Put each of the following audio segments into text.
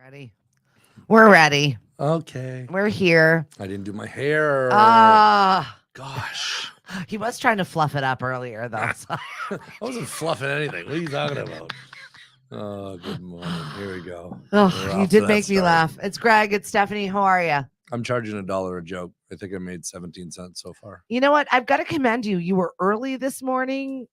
Ready? We're ready. Okay. We're here. I didn't do my hair. Ah, Gosh. he was trying to fluff it up earlier, though. So. I wasn't fluffing anything. What are you talking about? Oh, good morning. Here we go. Oh, We're you off to did that make me start. laugh. It's Greg. It's Stephanie. How are you? I'm charging $1 a joke. I think I made 17 cents so far. You know what? I've got to commend you. You were early this morning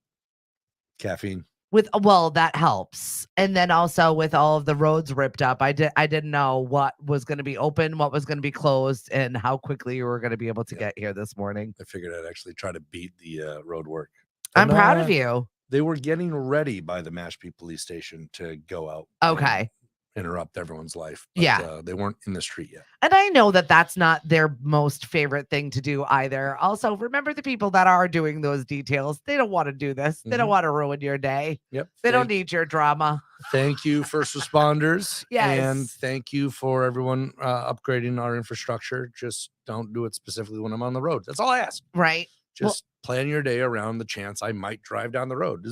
Caffeine. with that helps. And then also with all of the roads ripped up. I didn't know what was going to be open, what was going to be closed, and how quickly you were going to be able to get here this morning. I figured I'd actually try to beat the road work. I'm proud of you. They were getting ready by the Mashpee police station to go out. Okay. Interrupt everyone's life. But, yeah. They weren't in the street yet. And I know that that's not their most favorite thing to do either. Also, remember the people that are doing those details. They don't want to do this. They don't want to ruin your day. Yep. They don't need your drama. Thank you, first responders. Yes. And thank you for everyone upgrading our infrastructure. Just don't do it specifically when I'm on the road. That's all I ask. Right. Just plan your day around the chance I might drive down the road.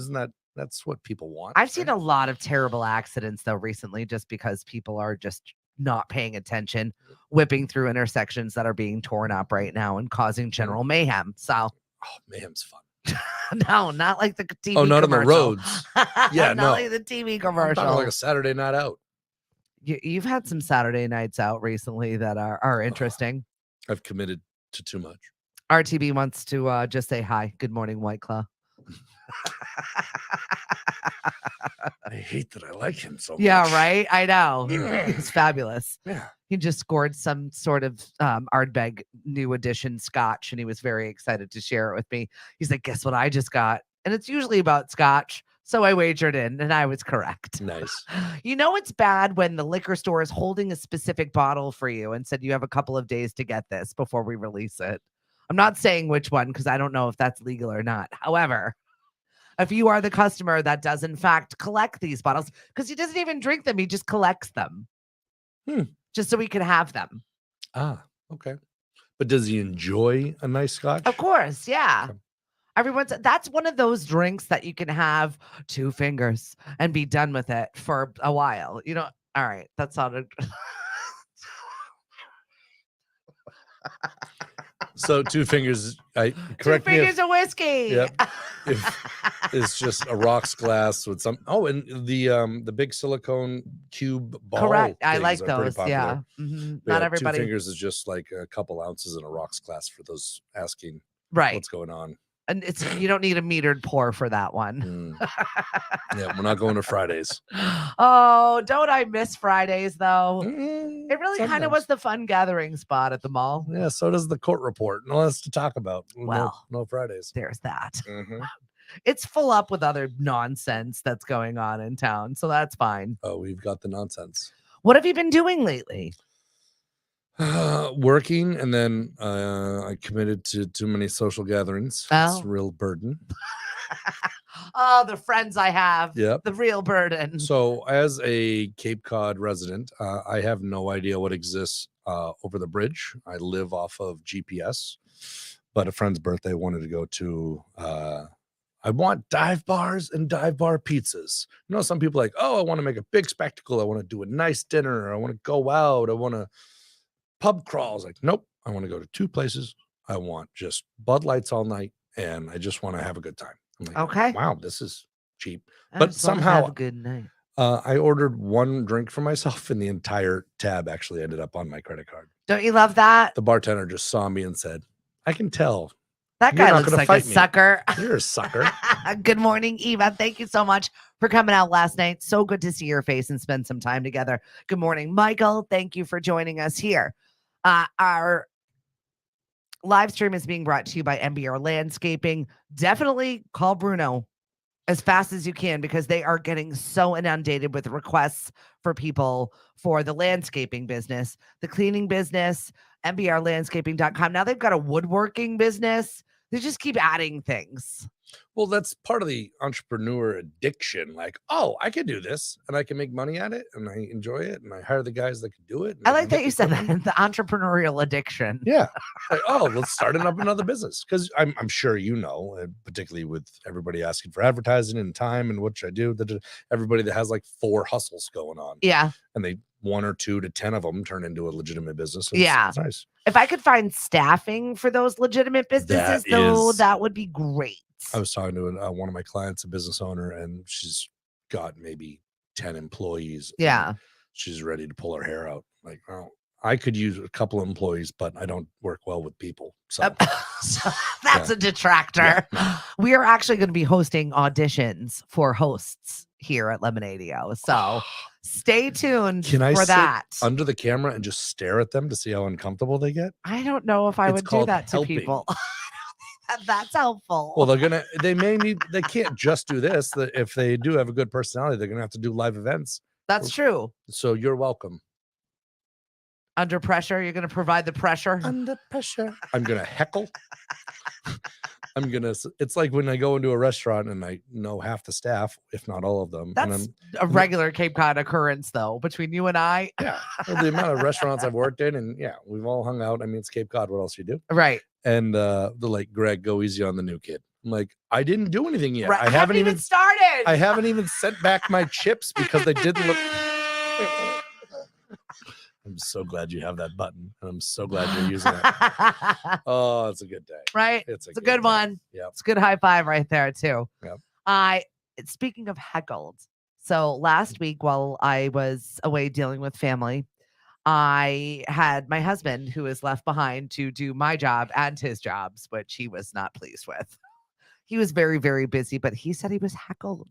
That's what people want. I've seen a lot of terrible accidents though recently, just because people are just not paying attention, whipping through intersections that are being torn up right now and causing general mayhem. So mayhem's fun. No, not like the TV not commercial. on the roads. Yeah, not like the TV commercial. Like a Saturday night out. You've had some Saturday nights out recently that are interesting. I've committed to too much. RTB wants to just say hi. Good morning, White Claw. I hate that I like him so much. Yeah, right? I know. He's fabulous. Yeah. He just scored some sort of Ardbeg new edition scotch, and he was very excited to share it with me. He's like, guess what I just got? And it's usually about scotch. So I wagered in, and I was correct. Nice. You know, it's bad when the liquor store is holding a specific bottle for you and said you have a couple of days to get this before we release it. I'm not saying which one because I don't know if that's legal or not. However, if you are the customer that does in fact collect these bottles, because he doesn't even drink them, he just collects them just so we can have them. Ah, okay. But does he enjoy a nice scotch? Of course, yeah. Okay. That's one of those drinks that you can have 2 fingers and be done with it for a while. You know, all right, that sounded So 2 fingers, correct 2 me fingers of whiskey. Yep. If it's just a rocks glass with some and the big silicone cube ball. Correct. I like those. Yeah. Not everybody. 2 fingers is just like a couple ounces in a rocks glass for those asking what's going on. And you don't need a metered pour for that one. Yeah, we're not going to Fridays. Oh, don't I miss Fridays though? It really Sometimes. kind of was the fun gathering spot at the mall. Yeah, so does the court report. No less to talk about. Well, no Fridays. There's that. It's full up with other nonsense that's going on in town, so that's fine. Oh, we've got the nonsense. What have you been doing lately? Working, and then I committed to too many social gatherings. It's a real burden. Oh, the friends I have. Yep. The real burden. So as a Cape Cod resident, I have no idea what exists over the bridge. I live off of GPS, but a friend's birthday wanted to go to I want dive bars and dive bar pizzas. You know, some people are like, oh, I want to make a big spectacle. I want to do a nice dinner. I want to go out. I want to pub crawls. Like, nope. I want to go to 2 places. I want just Bud Lights all night, and I just want to have a good time. I'm like, okay. Wow, this is cheap. But somehow, have a good night. I ordered 1 drink for myself, and the entire tab actually ended up on my credit card. Don't you love that? The bartender just saw me and said, I can tell. That guy looks like a sucker. You're a sucker. Good morning, Eva. Thank you so much for coming out last night. So good to see your face and spend some time together. Good morning, Michael. Thank you for joining us here. Our live stream is being brought to you by MBR Landscaping. Definitely call Bruno as fast as you can because they are getting so inundated with requests for people for the landscaping business, the cleaning business, mbrlandscaping.com. Now they've got a woodworking business. They just keep adding things. Well, that's part of the entrepreneur addiction. Like, oh, I can do this and I can make money at it and I enjoy it and I hire the guys that can do it. And I they like can that get you the said equipment. that, the entrepreneurial addiction. Yeah. Like, oh, let's start up another business. Because I'm sure you know, particularly with everybody asking for advertising and time and what should I do, everybody that has like 4 hustles going on. Yeah. And they 1 or 2 to 10 of them turn into a legitimate business. Yeah. It's nice. If I could find staffing for those legitimate businesses, that would be great. I was talking to one of my clients, a business owner, and she's got maybe 10 employees. Yeah. She's ready to pull her hair out. Like, oh, I could use a couple of employees, but I don't work well with people. So, so that's a detractor. Yeah. We are actually going to be hosting auditions for hosts here at Lemonadio. So stay tuned for that. Under the camera and just stare at them to see how uncomfortable they get? I don't know if I would do that to people. That's helpful. Well, they can't just do this. If they do have a good personality, they're going to have to do live events. That's true. So you're welcome. Under pressure, you're going to provide the pressure. Under pressure. I'm going to heckle. It's like when I go into a restaurant and I know half the staff, if not all of them. That's a regular Cape Cod occurrence, though, between you and I. Yeah. Well, the amount of restaurants I've worked in, and yeah, we've all hung out. I mean, it's Cape Cod. What else you do? Right. And they're like, Greg, go easy on the new kid. I'm like, I didn't do anything yet. Right. I haven't even started. I haven't even sent back my chips because they didn't look. I'm so glad you have that button, and I'm so glad you're using it. Oh, it's a good day, right? It's a good one. Yeah, it's a good high five right there too. Yeah. Speaking of heckled, so last week while I was away dealing with family, I had my husband who was left behind to do my job and his jobs, which he was not pleased with. He was very, very busy, but he said he was heckled.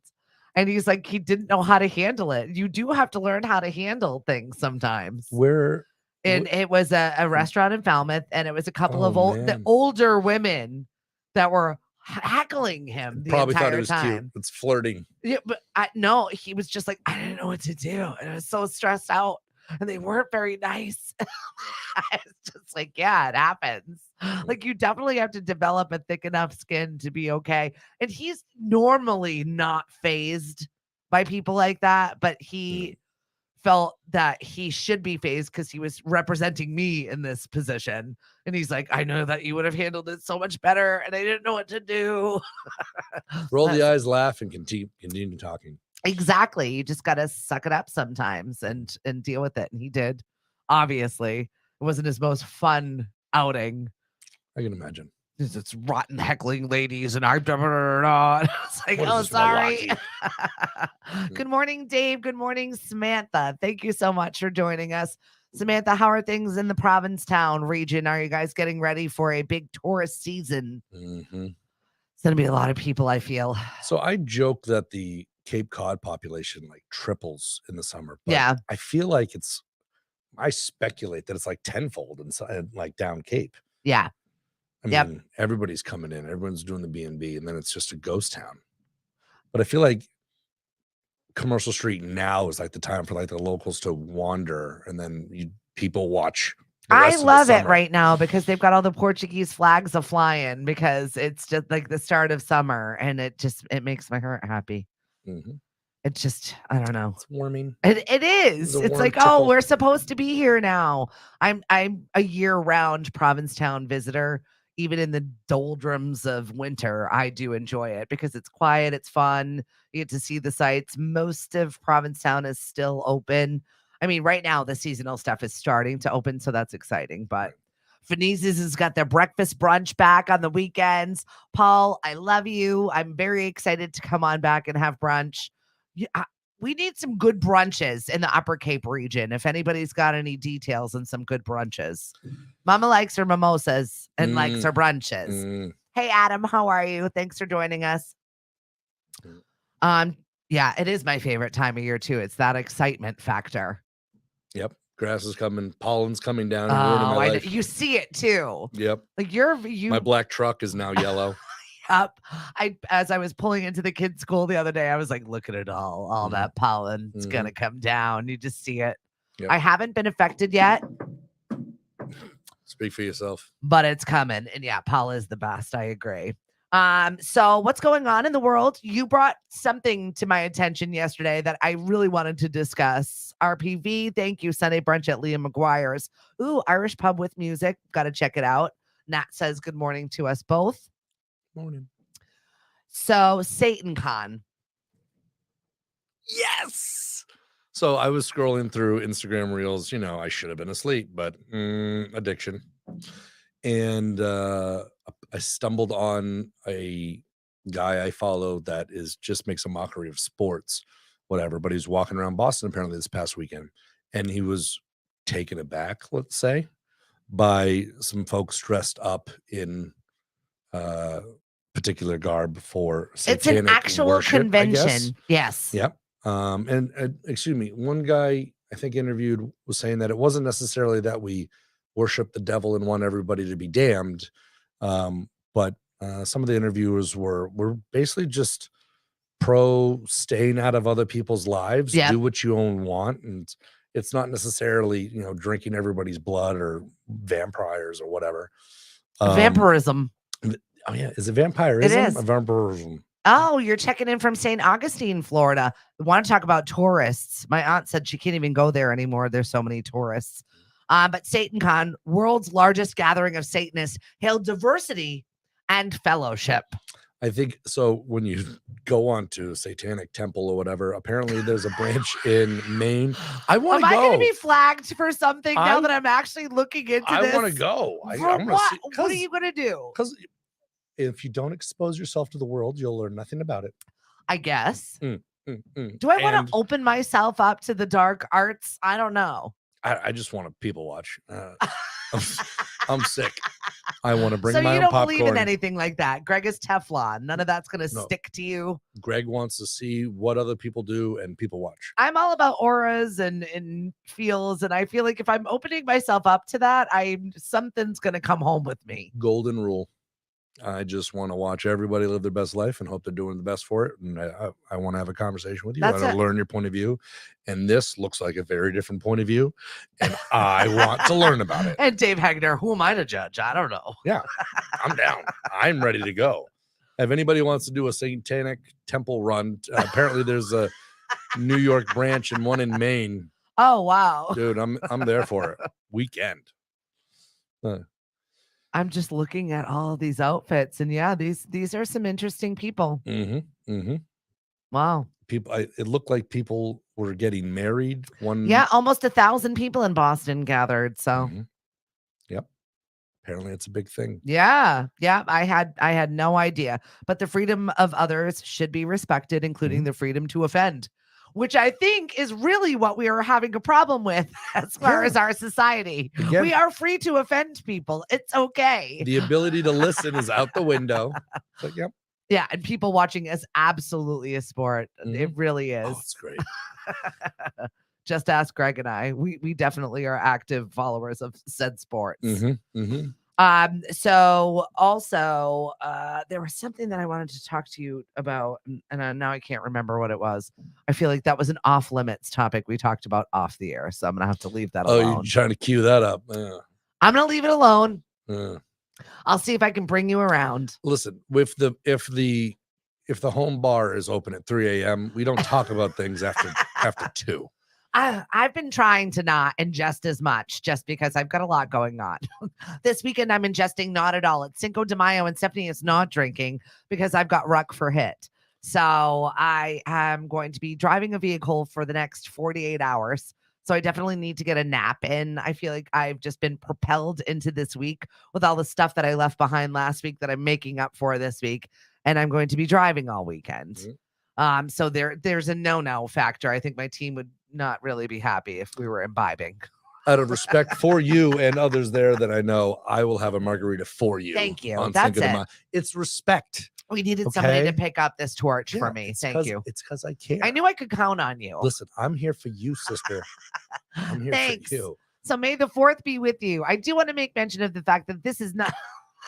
And he's like, he didn't know how to handle it. You do have to learn how to handle things sometimes. It was a restaurant in Falmouth, and it was a couple of older women that were heckling him the Probably entire thought it was time. Cute. It's flirting. Yeah, but no, he was just like, I didn't know what to do. And I was so stressed out. And they weren't very nice. I was just like, yeah, it happens. Like, you definitely have to develop a thick enough skin to be okay. And he's normally not fazed by people like that, but he felt that he should be fazed because he was representing me in this position. And he's like, I know that you would have handled it so much better, and I didn't know what to do. Roll the eyes, laugh, and continue talking. Exactly. You just got to suck it up sometimes and deal with it. And he did. Obviously, it wasn't his most fun outing. I can imagine. It's rotten heckling ladies and I'm it's like, oh, sorry. Good morning, Dave. Good morning, Samantha. Thank you so much for joining us. Samantha, how are things in the Provincetown region? Are you guys getting ready for a big tourist season? Mm-hmm. It's going to be a lot of people, I feel. So I joke that the Cape Cod population like triples in the summer. But yeah. I feel like I speculate that it's like tenfold inside, like down Cape. Yeah. I mean, everybody's coming in, everyone's doing the B&B, and then it's just a ghost town. But I feel like Commercial Street now is like the time for like the locals to wander, and then people watch. I love it right now because they've got all the Portuguese flags a flying because it's just like the start of summer, and it makes my heart happy. Mm-hmm. It's just, I don't know. It's warming. It is. It's like, oh, we're supposed to be here now. I'm a year-round Provincetown visitor. Even in the doldrums of winter, I do enjoy it because it's quiet, it's fun. You get to see the sights. Most of Provincetown is still open. I mean, right now the seasonal stuff is starting to open, so that's exciting. But Finizes has got their breakfast brunch back on the weekends. Paul, I love you. I'm very excited to come on back and have brunch. We need some good brunches in the Upper Cape region. If anybody's got any details on some good brunches. Mama likes her mimosas and likes her brunches. Hey, Adam, how are you? Thanks for joining us. Yeah, it is my favorite time of year too. It's that excitement factor. Yep. Grass is coming, pollen's coming down. Oh, you see it too. Yep. Like my black truck is now yellow. Up. As I was pulling into the kids' school the other day, I was like, look at it all that pollen. It's gonna come down. You just see it. Yep. I haven't been affected yet. Speak for yourself. But it's coming. And yeah, Paul is the best. I agree. So what's going on in the world? You brought something to my attention yesterday that I really wanted to discuss. RPV, thank you. Sunday brunch at Liam McGuire's. Ooh, Irish pub with music. Got to check it out. Nat says good morning to us both. Morning. So Satan Con. Yes. So I was scrolling through Instagram Reels. I should have been asleep, but addiction. And I stumbled on a guy I follow that just makes a mockery of sports, whatever. But he's walking around Boston apparently this past weekend, and he was taken aback, let's say, by some folks dressed up in particular garb for It's an satanic actual worship, I guess. convention. Yes. Yep. And excuse me, one guy I think interviewed was saying that it wasn't necessarily that we worship the devil and want everybody to be damned, but some of the interviewers were basically just pro staying out of other people's lives. Yep. Do what you own want, and it's not necessarily drinking everybody's blood or vampires or whatever. Vampirism. Oh yeah, is it vampirism? It is. Vampirism. Oh, you're checking in from St. Augustine, Florida. I want to talk about tourists. My aunt said she can't even go there anymore. There's so many tourists. But SatanCon, world's largest gathering of Satanists, hailed diversity and fellowship. I think so. When you go on to Satanic Temple or whatever, apparently there's a branch in Maine. I want to go. Am I going to be flagged for something now that I'm actually looking into this? I want to go. For what? What are you going to do? Because if you don't expose yourself to the world, you'll learn nothing about it. I guess. Do I want to open myself up to the dark arts? I don't know. I just want to people watch. I'm sick. I want to bring my own popcorn. So you don't believe in anything like that. Greg is Teflon. None of that's going to stick to you. Greg wants to see what other people do and people watch. I'm all about auras and feels. And I feel like if I'm opening myself up to that, something's going to come home with me. Golden rule. I just want to watch everybody live their best life and hope they're doing the best for it. And I want to have a conversation with you. I want to learn your point of view. And this looks like a very different point of view. And I want to learn about it. And Dave Hagner, who am I to judge? I don't know. Yeah, I'm down. I'm ready to go. If anybody wants to do a Satanic Temple run, apparently there's a New York branch and one in Maine. Oh, wow. Dude, I'm there for it. Weekend. I'm just looking at all of these outfits, and yeah, these are some interesting people. Wow. People, it looked like people were getting married. Almost 1,000 people in Boston gathered. So, yep. Apparently, it's a big thing. Yeah. I had no idea, but the freedom of others should be respected, including the freedom to offend, which I think is really what we are having a problem with as far as our society. Again, we are free to offend people. It's okay. The ability to listen is out the window. But, yep. Yeah, and people watching is absolutely a sport. It really is. Oh, it's great. Just ask Greg and I. We definitely are active followers of said sports. So also, there was something that I wanted to talk to you about, and now I can't remember what it was. I feel like that was an off limits topic we talked about off the air, so I'm gonna have to leave that alone. Oh, you're trying to cue that up. I'm gonna leave it alone. I'll see if I can bring you around. Listen, if the home bar is open at 3 a.m., we don't talk about things after 2. I've been trying to not ingest as much just because I've got a lot going on. This weekend, I'm ingesting not at all. It's Cinco de Mayo, and Stephanie is not drinking because I've got ruck for hit. So I am going to be driving a vehicle for the next 48 hours. So I definitely need to get a nap in. I feel like I've just been propelled into this week with all the stuff that I left behind last week that I'm making up for this week. And I'm going to be driving all weekend. So there's a no factor. I think my team would not really be happy if we were imbibing. Out of respect for you and others there that I know, I will have a margarita for you. Thank you. That's it. It's respect. We needed somebody to pick up this torch for me. Thank you. It's because I can't. I knew I could count on you. Listen, I'm here for you, sister. I'm here for you. So may the 4th be with you. I do want to make mention of the fact that this is not...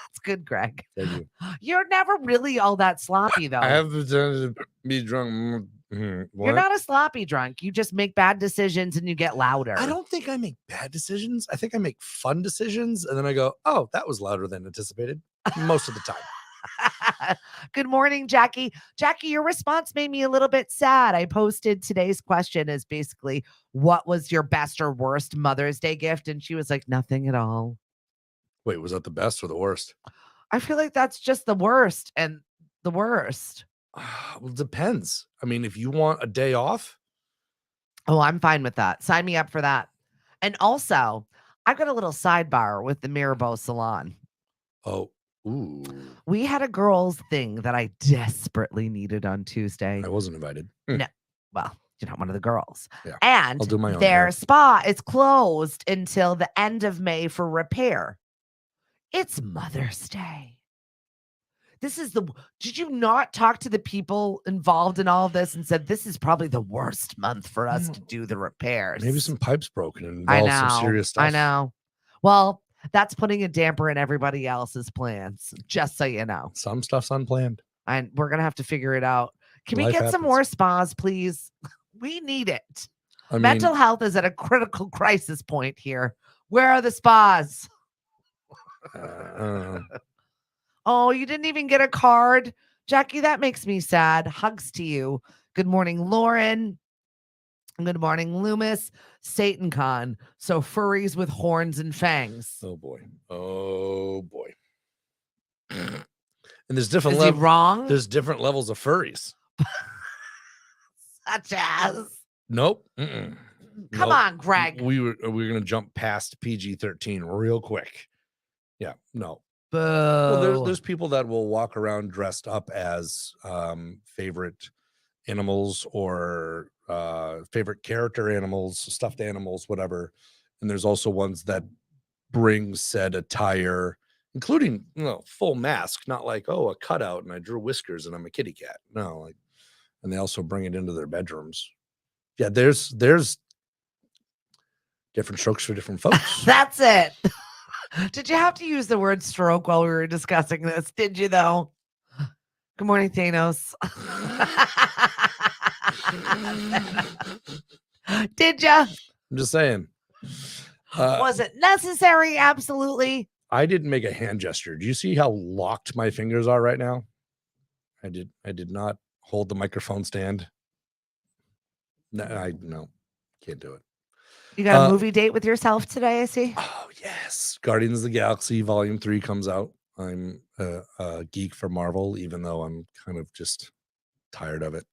That's good, Greg. Thank you. You're never really all that sloppy, though. I have to be drunk. You're not a sloppy drunk. You just make bad decisions and you get louder. I don't think I make bad decisions. I think I make fun decisions. And then I go, oh, that was louder than anticipated most of the time. Good morning, Jackie. Jackie, your response made me a little bit sad. I posted today's question as basically, what was your best or worst Mother's Day gift? And she was like, nothing at all. Wait, was that the best or the worst? I feel like that's just the worst and the worst. Well, it depends. I mean, if you want a day off, Oh, I'm fine with that. Sign me up for that. And also, I've got a little sidebar with the Mirabeau Salon. oh, ooh, We had a girls' thing that I desperately needed on Tuesday. I wasn't invited. No. Well, you're not one of the girls. Yeah, And I'll do my own their hair. spa is closed until the end of May for repair. It's Mother's Day. Did you not talk to the people involved in all of this and said this is probably the worst month for us to do the repairs? Maybe some pipes broken and I involves some know. serious stuff. I know. Well, that's putting a damper in everybody else's plans, just so you know. Some stuff's unplanned. And we're gonna have to figure it out. Can we Life get some happens. more spas, please? We need it. I mean, Mental health is at a critical crisis point here. Where are the spas? Oh, you didn't even get a card. Jackie, that makes me sad. Hugs to you. Good morning, Lauren. Good morning, Loomis. Satan Con. So furries with horns and fangs. oh boy. Oh boy. And there's different Is he levels. wrong? There's different levels of furries. Such as. Nope. Mm-mm. Come Nope. on, Greg. We were gonna jump past PG-13 real quick. Yeah, no. Boo. Well, there's people that will walk around dressed up as favorite animals or favorite character animals, stuffed animals, whatever. And there's also ones that bring said attire, including full mask, not like, oh, a cutout and I drew whiskers and I'm a kitty cat. No, like, and they also bring it into their bedrooms. Yeah, there's different strokes for different folks. That's it. Did you have to use the word stroke while we were discussing this? Did you, though? Good morning, Thanos. Did you? I'm just saying. Was it necessary? Absolutely. I didn't make a hand gesture. Do you see how locked my fingers are right now? I did not hold the microphone stand. No, can't do it. You got a movie date with yourself today, I see. Oh, yes. Guardians of the Galaxy Volume 3 comes out. I'm a geek for Marvel, even though I'm kind of just tired of it.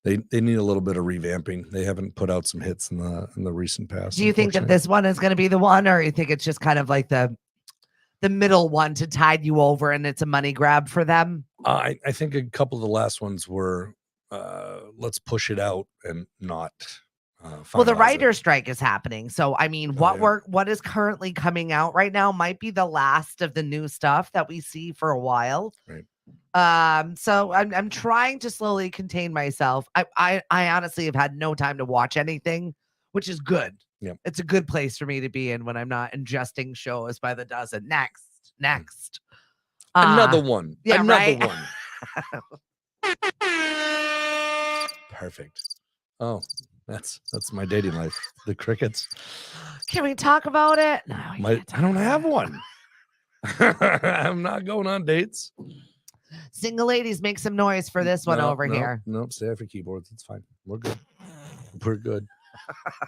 They need a little bit of revamping. They haven't put out some hits in the recent past. Do you think that this one is going to be the one, or you think it's just kind of like the middle one to tide you over and it's a money grab for them? I think a couple of the last ones were let's push it out and not well, the finalize it. writer's strike is happening. So, I mean, what is currently coming out right now might be the last of the new stuff that we see for a while. Right. So I'm trying to slowly contain myself. I honestly have had no time to watch anything, which is good. Yeah. It's a good place for me to be in when I'm not ingesting shows by the dozen. Next. Another one. Yeah, Another right? one. Perfect. Oh, that's my dating life. The crickets. Can we talk about it? No, I don't have one. I'm not going on dates. Single ladies, make some noise for this one over here. Nope, stay off your keyboards. It's fine. We're good. We're good.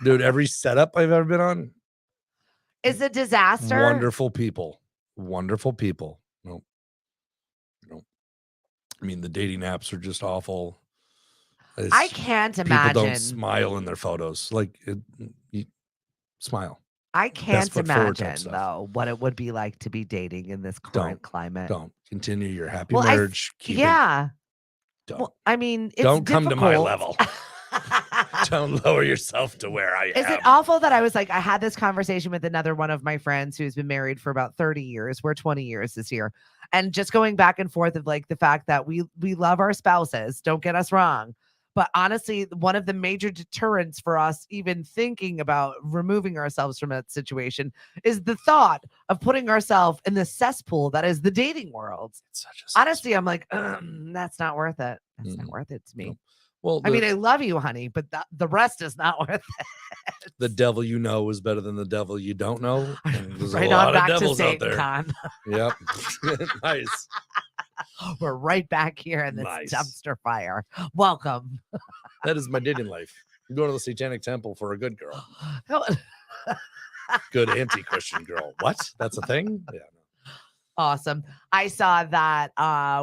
Dude, every setup I've ever been on is a disaster. Wonderful people. Wonderful people. Nope. I mean, the dating apps are just awful. I can't imagine. People don't smile in their photos. Like, you smile. I can't imagine, though, what it would be like to be dating in this current climate. Don't continue your happy marriage. Don't. Well, I mean, it's don't come difficult. to my level. Don't lower yourself to where I am. Is it awful that I was like, I had this conversation with another one of my friends who's been married for about 30 years. We're 20 years this year. And just going back and forth of like the fact that we love our spouses. Don't get us wrong. But honestly, one of the major deterrents for us even thinking about removing ourselves from that situation is the thought of putting ourselves in the cesspool that is the dating world. Honestly, I'm like, that's not worth it. That's not worth it to me. Nope. Well, I mean, I love you, honey, but the rest is not worth it. The devil you know is better than the devil you don't know. And there's right a lot on back of devils to out Satan there. Con. Yep. Nice. We're right back here in this Nice. dumpster fire. Welcome. That is my dating life. I'm going to the Satanic Temple for a good girl. Good anti-Christian girl. What? That's a thing? Yeah. No. Awesome. I saw that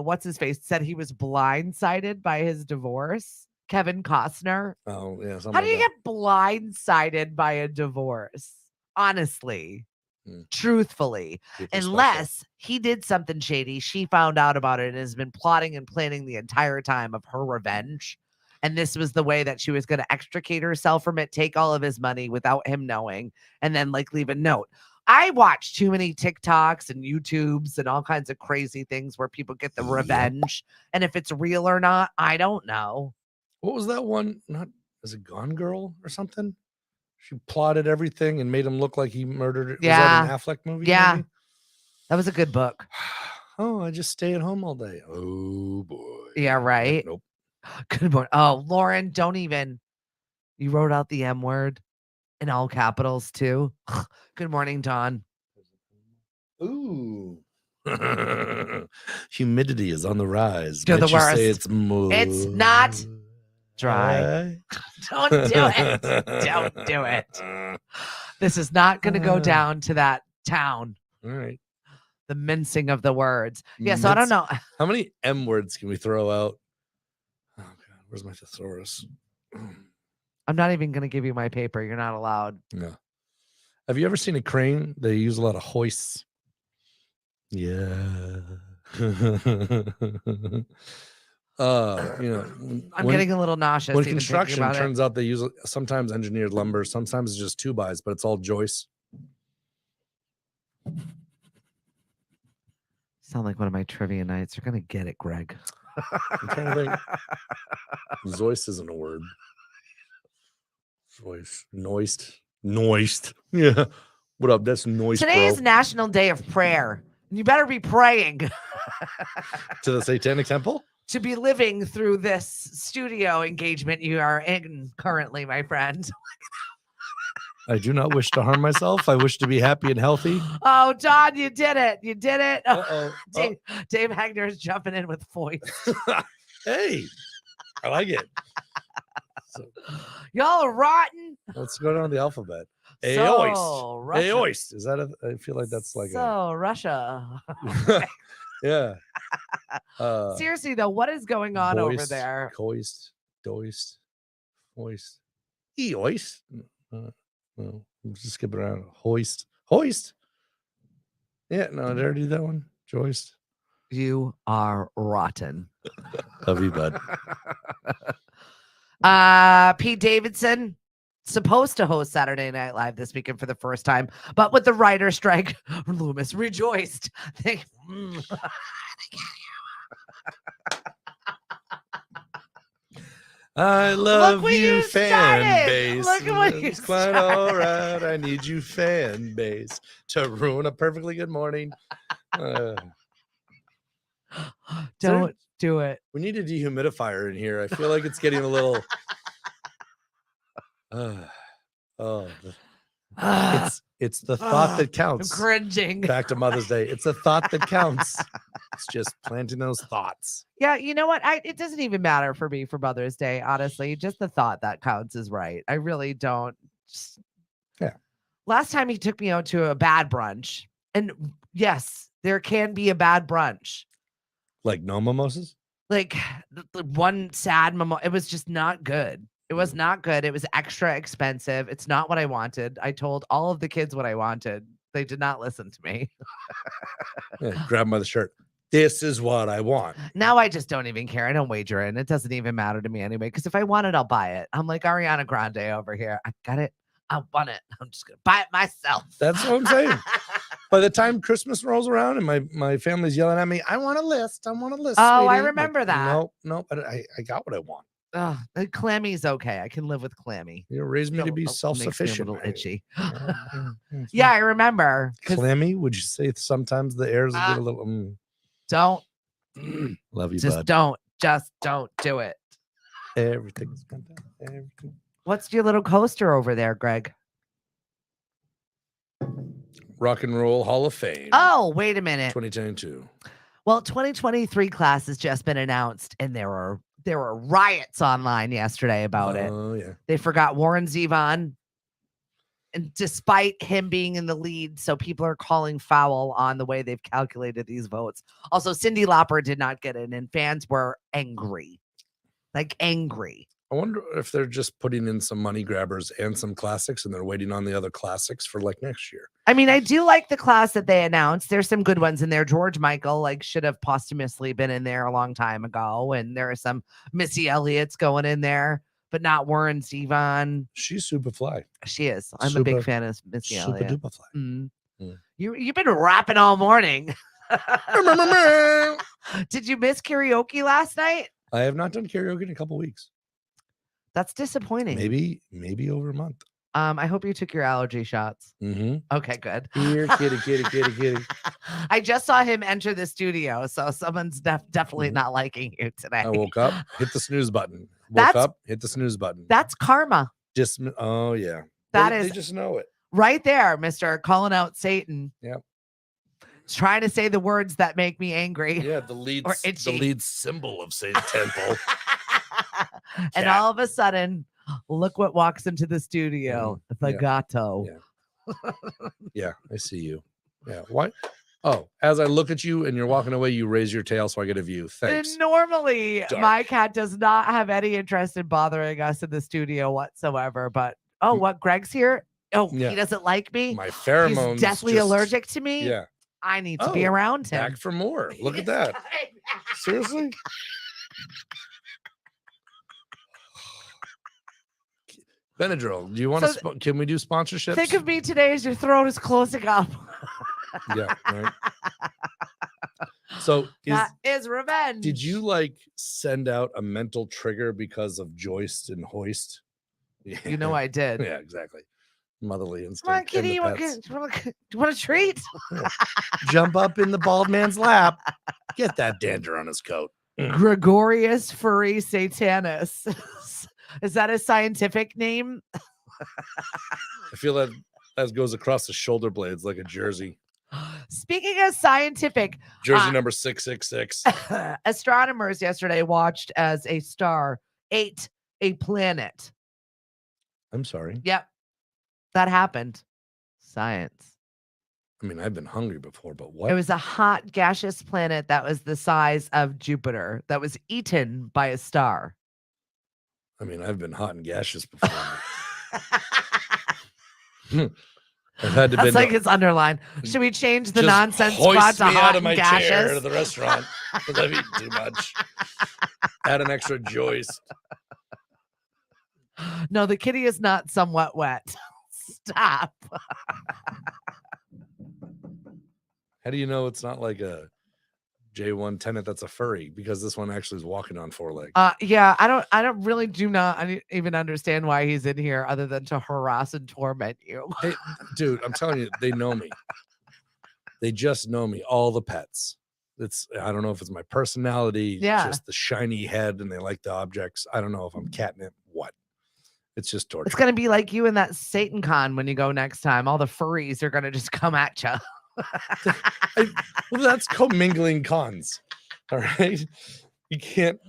what's his face said he was blindsided by his divorce. Kevin Costner. Oh, yeah. How do you get blindsided by a divorce? Honestly, truthfully, unless he did something shady, she found out about it and has been plotting and planning the entire time of her revenge. And this was the way that she was going to extricate herself from it, take all of his money without him knowing, and then like leave a note. I watch too many TikToks and YouTubes and all kinds of crazy things where people get the revenge. And if it's real or not, I don't know. What was that one? Not is it Gone Girl or something? She plotted everything and made him look like he murdered it. Yeah. Was that an Affleck movie? Yeah. Maybe? That was a good book. Oh, I just stay at home all day. Oh boy. Yeah, right. Nope. Good morning. Oh, Lauren, don't even. You wrote out the M word in all capitals too. Good morning, Dawn. Ooh. Humidity is on the rise. You're the Might you worst. say it's It's not dry. Don't do it. Don't do it. This is not going to go down to that town. All right. The mincing of the words. Yeah, so I don't know. How many M words can we throw out? Oh, God. Where's my thesaurus? I'm not even going to give you my paper. You're not allowed. No. Have you ever seen a crane? They use a lot of hoists. Yeah. I'm getting a little nauseous. When even construction, thinking about turns out they use sometimes engineered lumber, sometimes it's just 2x, but it's all joists. Sound like one of my trivia nights. You're gonna get it, Greg. I'm trying to think. Zoist isn't a word. Zoist. Noist. Yeah. What up? That's noise. Today is National Day of Prayer. You better be praying to the Satanic Temple to be living through this studio engagement you are in currently, my friend. I do not wish to harm myself. I wish to be happy and healthy. Oh, Don, you did it. You did it. Uh-oh. Dave Hagner is jumping in with voice. Hey, I like it. So, y'all are rotten. Let's go down the alphabet. So, Aoist. Is that I feel like that's like Russia. Yeah. Seriously though, what is going on over there? Coist, doist, hoist, eoist. No, I'm just skipping around. Hoist. Yeah, no, did I already do that one? Joist. You are rotten. Love you, bud. Pete Davidson supposed to host Saturday Night Live this weekend for the first time, but with the writer's strike, Loomis rejoiced. I love you, fan base. Look at what you It's quite all right. I need you, fan base, to ruin a perfectly good morning. Don't do it. We need a dehumidifier in here. I feel like it's getting a little. It's the thought that counts. I'm cringing. Back to Mother's Day. It's the thought that counts. It's just planting those thoughts. Yeah, you know what? It doesn't even matter for me for Mother's Day, honestly. Just the thought that counts is right. I really don't. Yeah. Last time he took me out to a bad brunch, and yes, there can be a bad brunch. Like no mimosas? Like the one sad mimosa. It was just not good. It was not good. It was extra expensive. It's not what I wanted. I told all of the kids what I wanted. They did not listen to me. Yeah, grab by the shirt. This is what I want. Now I just don't even care. I don't wager in. It doesn't even matter to me anyway. Because if I want it, I'll buy it. I'm like Ariana Grande over here. I got it. I want it. I'm just gonna buy it myself. That's what I'm saying. By the time Christmas rolls around and my family's yelling at me, I want a list. I want a list. Oh, sweetie. I remember that. No, but I got what I want. Clammy's okay. I can live with Clammy. You raised me to be self-sufficient. A little itchy. Yeah, I remember. Clammy, would you say sometimes the airs get a little? Don't. Love you, just bud. don't. Just don't do it. Everything's gone down. Everything. What's your little coaster over there, Greg? Rock and Roll Hall of Fame. Oh, wait a minute. 2022. Well, 2023 class has just been announced, and there were riots online yesterday about it. Oh yeah. They forgot Warren Zevon, and despite him being in the lead, so people are calling foul on the way they've calculated these votes. Also, Cyndi Lauper did not get in, and fans were angry, like angry. I wonder if they're just putting in some money grabbers and some classics, and they're waiting on the other classics for like next year. I mean, I do like the class that they announced. There's some good ones in there. George Michael, like, should have posthumously been in there a long time ago. And there are some Missy Elliott's going in there, but not Warren Zevon. She's super fly. She is. I'm a big Super- fan of Missy Super Elliott. duper fly. Mm. Mm. You've been rapping all morning. Did you miss karaoke last night? I have not done karaoke in a couple weeks. That's disappointing. Maybe over a month. I hope you took your allergy shots. Mm-hmm. Okay, good. Here, kitty. I just saw him enter the studio, so someone's definitely not liking you today. I woke up, hit the snooze button. Hit the snooze button. That's karma. Oh yeah. They just know it. Right there, Mr. Calling out Satan. Yep. Trying to say the words that make me angry. Yeah, the lead Or itchy. symbol of Satan Temple. And all of a sudden, look what walks into the studio. The Yeah. gato. Yeah, I see you. Yeah. Why? Oh, as I look at you and you're walking away, you raise your tail so I get a view. Thanks. And normally, Dark. my cat does not have any interest in bothering us in the studio whatsoever. But what? Greg's here? Oh, Yeah. he doesn't like me. My pheromones. He's deathly just- allergic to me. Yeah. I need to be Oh, around him. Back for more. Look at that. Seriously? Benadryl, do you want So to? Can we do sponsorships? Think of me today as your throat is closing up. Yeah. Right. So, That is revenge. did you like send out a mental trigger because of Joist and Hoist? You know I did. Yeah, exactly. Motherly instinct. Come on, and kitty. the You want, pets. you want a treat? Jump up in the bald man's lap. Get that dander on his coat. Gregorius furry satanus. Is that a scientific name? I feel that goes across the shoulder blades like a jersey. Speaking of scientific, Jersey number 666. astronomers yesterday watched as a star ate a planet. I'm sorry. Yep, that happened. Science. I mean, I've been hungry before, but what? It was a hot gaseous planet that was the size of Jupiter that was eaten by a star. I mean, I've been hot and gaseous before. I've had to That's bend like it's underlined. Should we change the nonsense spot hoist to me hot out of and my chair to gaseous? the restaurant because I've eaten too much. Add an extra Joist. No, the kitty is not somewhat wet. Stop. How do you know it's not like a J1 tenant that's a furry? Because this one actually is walking on four legs. Yeah, I don't really do not even understand why he's in here other than to harass and torment you. Hey, dude, I'm telling you, they know me. They just know me. All the pets. I don't know if it's my personality, Yeah. just the shiny head, and they like the objects. I don't know if I'm catnip. What? It's just torture. It's gonna be like you in that Satan con when you go next time. All the furries are gonna just come at you. Well, that's commingling cons. All right, you can't.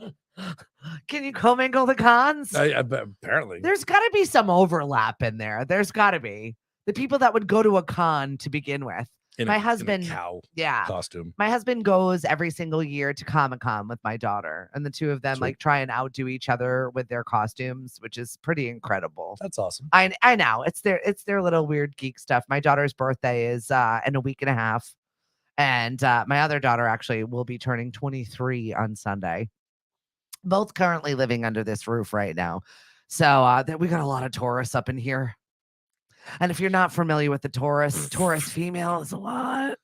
Can you commingle the cons? Apparently, There's got to be some overlap in there. There's got to be the people that would go to a con to begin with. in my a husband- cow Yeah. costume. My husband goes every single year to Comic-Con with my daughter, and the two of them Sweet. like try and outdo each other with their costumes, which is pretty incredible. That's awesome. I know it's their little weird geek stuff. My daughter's birthday is in a week and a half, and my other daughter actually will be turning 23 on Sunday. Both currently living under this roof right now, so we got a lot of Taurus up in here. And if you're not familiar with the Taurus female is a lot.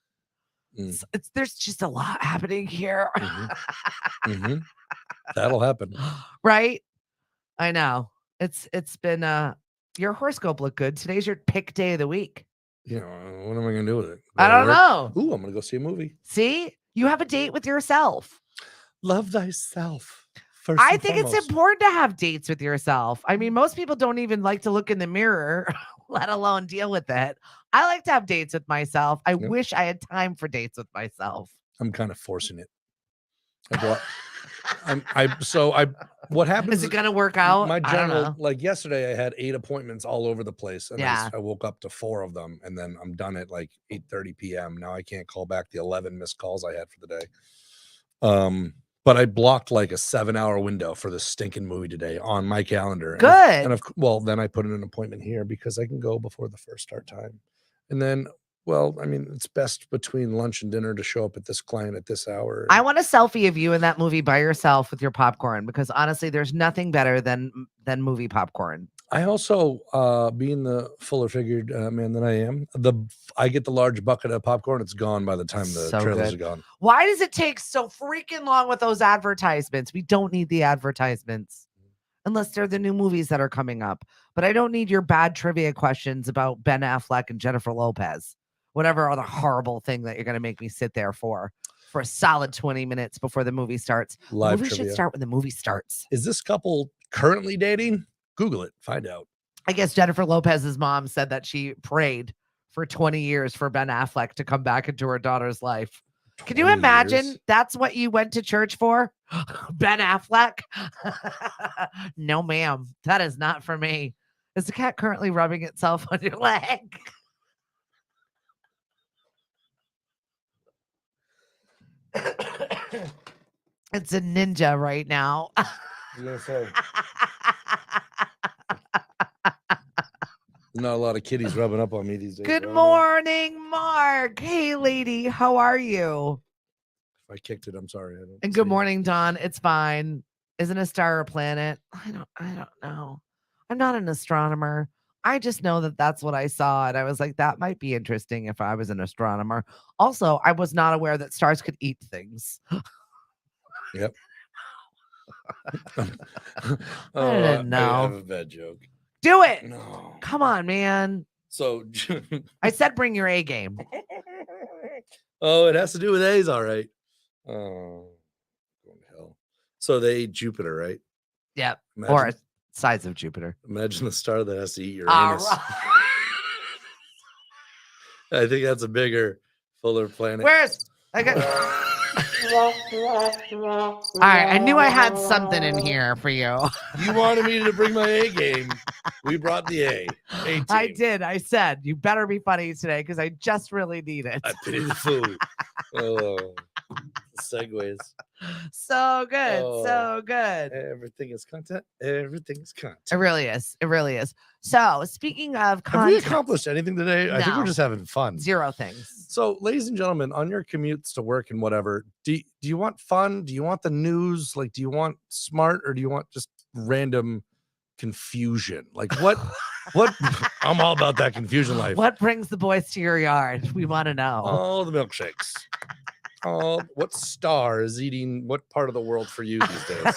Mm. There's just a lot happening here. hmm That'll happen. Right? I know. It's been your horoscope looked good. Today's your pick day of the week. You know, what am I gonna do with it? I don't know. Ooh, I'm gonna go see a movie. See? You have a date with yourself. Love thyself. First I and think it's foremost. important to have dates with yourself. I mean, most people don't even like to look in the mirror, let alone deal with it. I like to have dates with myself. I Yep. wish I had time for dates with myself. I'm kind of forcing it. What happens Is it gonna work out? my I don't general, know. like yesterday I had 8 appointments all over the place, and Yeah. I woke up to 4 of them, and then I'm done at like 8:30 p.m. Now I can't call back the 11 missed calls I had for the day. But I blocked like a 7-hour window for this stinking movie today on my calendar. Good. Well, then I put in an appointment here because I can go before the first start time. And then, well, I mean, it's best between lunch and dinner to show up at this client at this hour. I want a selfie of you in that movie by yourself with your popcorn, because honestly, there's nothing better than movie popcorn. I also, being the fuller figured man that I am, I get the large bucket of popcorn. It's gone by the time the So trailers good. are gone. Why does it take so freaking long with those advertisements? We don't need the advertisements unless they're the new movies that are coming up. But I don't need your bad trivia questions about Ben Affleck and Jennifer Lopez, whatever other horrible thing that you're going to make me sit there for a solid 20 minutes before the movie starts. Live the movie trivia. should start when the movie starts. Is this couple currently dating? Google it. Find out. I guess Jennifer Lopez's mom said that she prayed for 20 years for Ben Affleck to come back into her daughter's life. Can you 20 imagine years? that's what you went to church for? Ben Affleck? No, ma'am. That is not for me. Is the cat currently rubbing itself on your leg? It's a ninja right now. I was gonna say, not a lot of kitties rubbing up on me these days. Good are there? morning, Mark. Hey, lady. How are you? If I kicked it, I'm sorry. I don't And see good it. morning, Don. It's fine. Isn't a star a planet? I don't know. I'm not an astronomer. I just know that that's what I saw, and I was like, that might be interesting if I was an astronomer. Also, I was not aware that stars could eat things. Yep. I didn't know. I have a bad joke. Do it. No. Come on, man. So, I said bring your A game. oh, it has to do with A's, all right. Oh, going to hell. So they ate Jupiter, right? Yep. Imagine, Or size of Jupiter. imagine the star that has to eat All Uranus. right. I think that's a bigger, fuller planet. Where's I got all right, I knew I had something in here for you. You wanted me to bring my A game. We brought the A. A-team. I did. I said, you better be funny today because I just really need it. I pity the fool. Oh, segues. So good. Oh. So good. Everything is content. Everything is content. It really is. It really is. So speaking of Have we content, accomplished anything today? I think we're No. just having fun. 0 things. So, ladies and gentlemen, on your commutes to work and whatever, do you want fun? Do you want the news? Like, do you want smart, or do you want just random confusion? Like, what? I'm all about that confusion life. What brings the boys to your yard? We want to know. All the milkshakes. Oh, what star is eating what part of the world for you these days?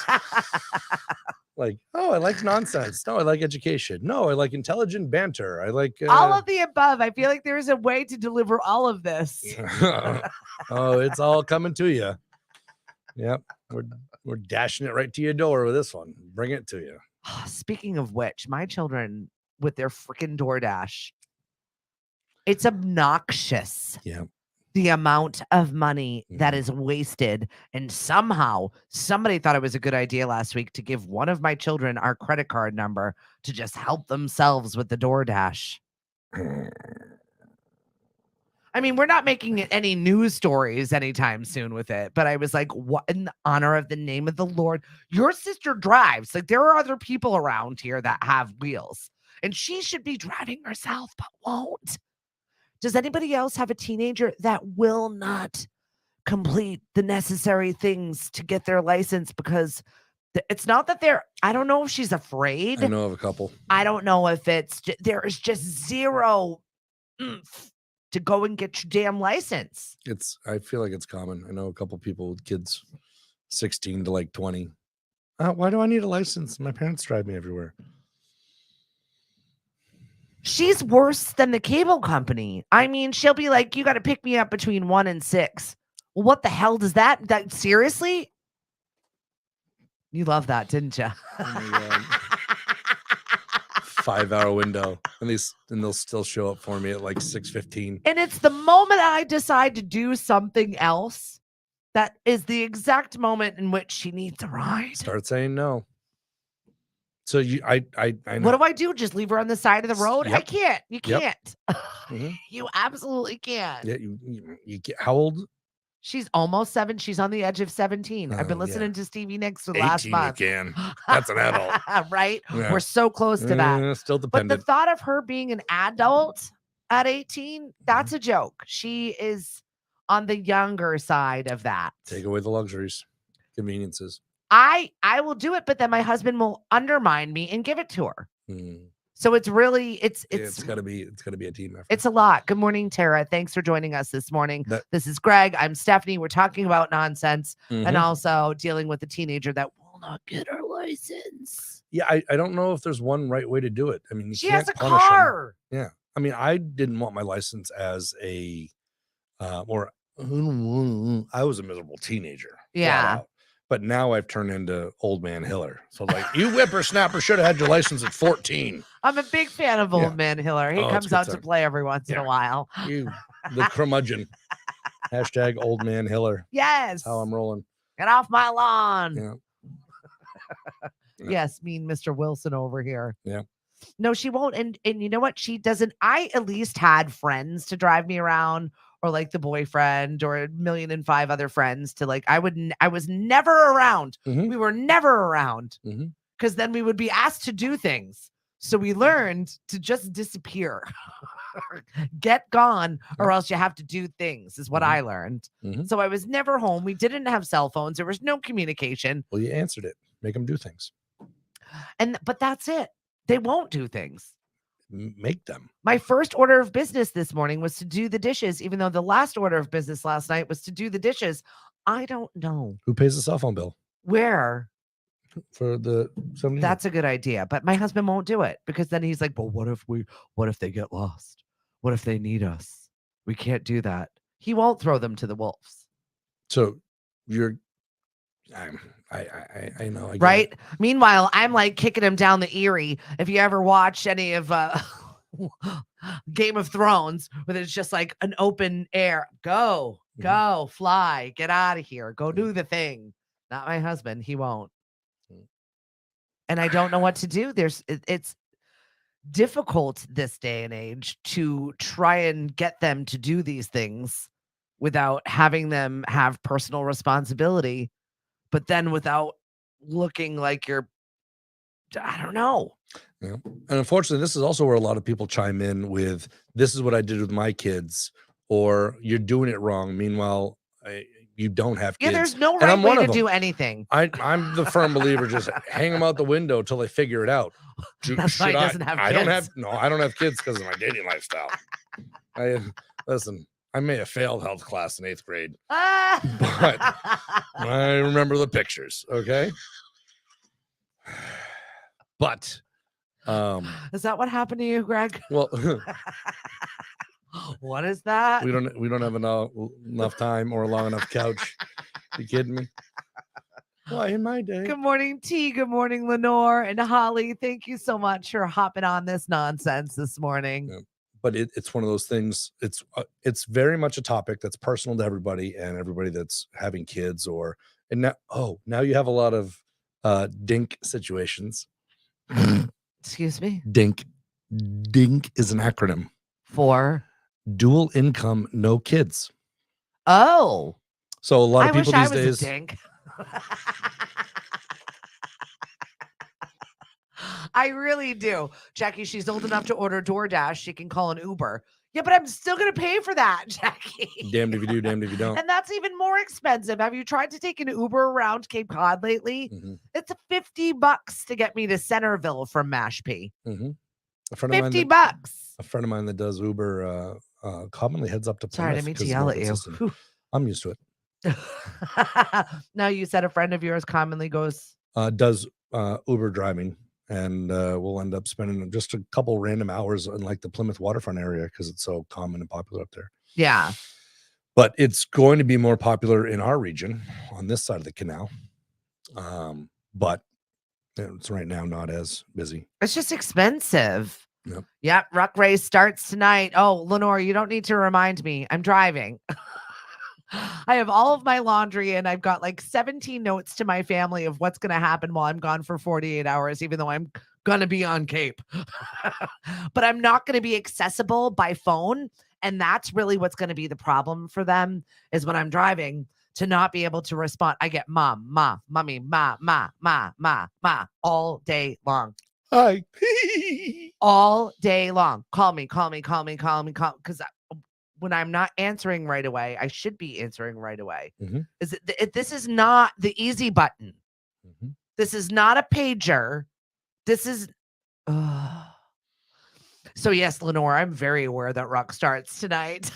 Like, oh, I like nonsense. No, I like education. No, I like intelligent banter. I like all of the above. I feel like there is a way to deliver all of this. oh, it's all coming to you. Yep, we're dashing it right to your door with this one. Bring it to you. Speaking of which, my children with their freaking DoorDash, it's obnoxious. Yeah. The amount of money that Mhm. is wasted. And somehow somebody thought it was a good idea last week to give one of my children our credit card number to just help themselves with the DoorDash. I mean, we're not making any news stories anytime soon with it, but I was like, what in the honor of the name of the Lord? Your sister drives. Like, there are other people around here that have wheels, and she should be driving herself, but won't. Does anybody else have a teenager that will not complete the necessary things to get their license? Because it's not that I don't know if she's afraid. I know of a couple. I don't know if there is just zero oomph to go and get your damn license. I feel like it's common. I know a couple people with kids 16 to like 20. Why do I need a license? My parents drive me everywhere. She's worse than the cable company. I mean, she'll be like, you got to pick me up between 1 and 6. Well, what the hell does that seriously? You love that, didn't you? Oh my God. 5-hour window, and they'll still show up for me at like 6:15. And it's the moment I decide to do something else That is the exact moment in which she needs a ride. Start saying no. So I know. What do I do? Just leave her on the side of the road? I Yep. can't. You Yep. can't. Mhm. You absolutely can't. Yeah, you get how old? She's almost 7. She's on the edge of 17. I've been Oh, yeah. listening to Stevie Nicks for the last 18 month. you can. That's an adult. Right? Yeah. We're so close to that. Still But the dependent. thought of her being an adult at 18, that's Mm-hmm. a joke. She is on the younger side of that. Take away the luxuries, conveniences. I will do it, but then my husband will undermine me and give it to her. Mm. So it's really it's gotta be a team effort. it's a lot. Good morning, Tara. Thanks for joining us this morning. That- This is Greg. I'm Stephanie. We're talking about nonsense and Mhm. also dealing with a teenager that will not get her license. Yeah, I don't know if there's one right way to do it. I mean, you She can't has a punish 'em. car. Yeah. I mean, I didn't want my license as a I was a miserable teenager. flat Yeah. out. But now I've turned into old man Hiller. So like, you whippersnapper should have had your license at 14. I'm a big fan of Yeah. Old Man Hiller. He Oh, it's comes good out to time. play every once in a Yeah. while. You, the curmudgeon. Hashtag old man Hiller. Yes. That's how I'm rolling. Get off my lawn. Yeah. Yeah. Yes, mean Mr. Wilson over here. Yeah. No, she won't. And you know what? She doesn't. I at least had friends to drive me around, or like the boyfriend, or 1,000,005 other friends to like. I was never around. Mhm. We were never around Mhm. because then we would be asked to do things. So we learned to just disappear, get gone, or else you have to do things. Is what Mhm. I learned. Mhm. So I was never home. We didn't have cell phones. There was no communication. Well, you answered it. Make them do things. But that's it. They won't do things. Make them. My first order of business this morning was to do the dishes, even though the last order of business last night was to do the dishes. I don't know Who pays the cell phone bill where. for the 70? That's a good idea, but my husband won't do it because then he's like, "But what if they get lost? What if they need us? We can't do that." He won't throw them to the wolves, So you're, I know. I get it. right? Meanwhile, I'm like kicking him down the Erie. If you ever watch any of Game of Thrones, where it's just like an open air, go, Mhm. go, fly, get out of here, go do the thing. Not my husband. He won't. Mm. And I don't know what to do. It's difficult this day and age to try and get them to do these things without having them have personal responsibility, but then without looking like you're, I don't know. Yeah. And unfortunately, this is also where a lot of people chime in with, this is what I did with my kids, or you're doing it wrong. Meanwhile, you don't have Yeah, kids. there's no And right I'm way one of to them. do anything. I'm the firm believer, just hang them out the window till they figure it out. That's why he doesn't have I don't kids. have, I don't have kids because of my dating lifestyle. Listen, I may have failed health class in 8th grade. I remember the pictures. Okay. But, Is that what happened to you, Greg? well, What is that? we don't have enough time or a long enough couch. You kidding me? Why, in my day. Good morning, T. Good morning, Lenore and Holly. Thank you so much for hopping on this nonsense this morning. Yeah. But it's one of those things. It's very much a topic that's personal to everybody, and everybody that's having kids now you have a lot of DINK situations. Excuse me? DINK is an acronym. For? Dual income, no kids. Oh. So a lot of I people wish these I was days. a dink. I really do. Jackie, she's old enough to order DoorDash. She can call an Uber. Yeah, but I'm still going to pay for that, Jackie. Damned if you do, damned if you don't. And that's even more expensive. Have you tried to take an Uber around Cape Cod lately? Mhm. It's $50 to get me to Centerville from Mashpee. Mhm. A friend of mine $50. A friend of mine that does Uber commonly heads up to Sorry, I Plymouth didn't mean to 'cause it's yell more at you. consistent. Whew. I'm used to it. Now, you said a friend of yours commonly goes. Does Uber driving, and we'll end up spending just a couple random hours in like the Plymouth waterfront area because it's so common and popular up there. Yeah. But it's going to be more popular in our region on this side of the canal. But it's right now not as busy. It's just expensive. Yep. Yep. Ruck race starts tonight. Oh, Lenore, you don't need to remind me. I'm driving. I have all of my laundry and I've got like 17 notes to my family of what's going to happen while I'm gone for 48 hours, even though I'm going to be on Cape. But I'm not going to be accessible by phone. And that's really what's going to be the problem for them is when I'm driving to not be able to respond. I get mom, ma, mommy, ma, ma, ma, ma, ma all day long. Hi. All day long. Call me, call me, call me, call me, call. Because when I'm not answering right away, I should be answering right away. Mhm. This is not the easy button. Mhm. This is not a pager. This is. So yes, Lenore, I'm very aware that Rock starts tonight.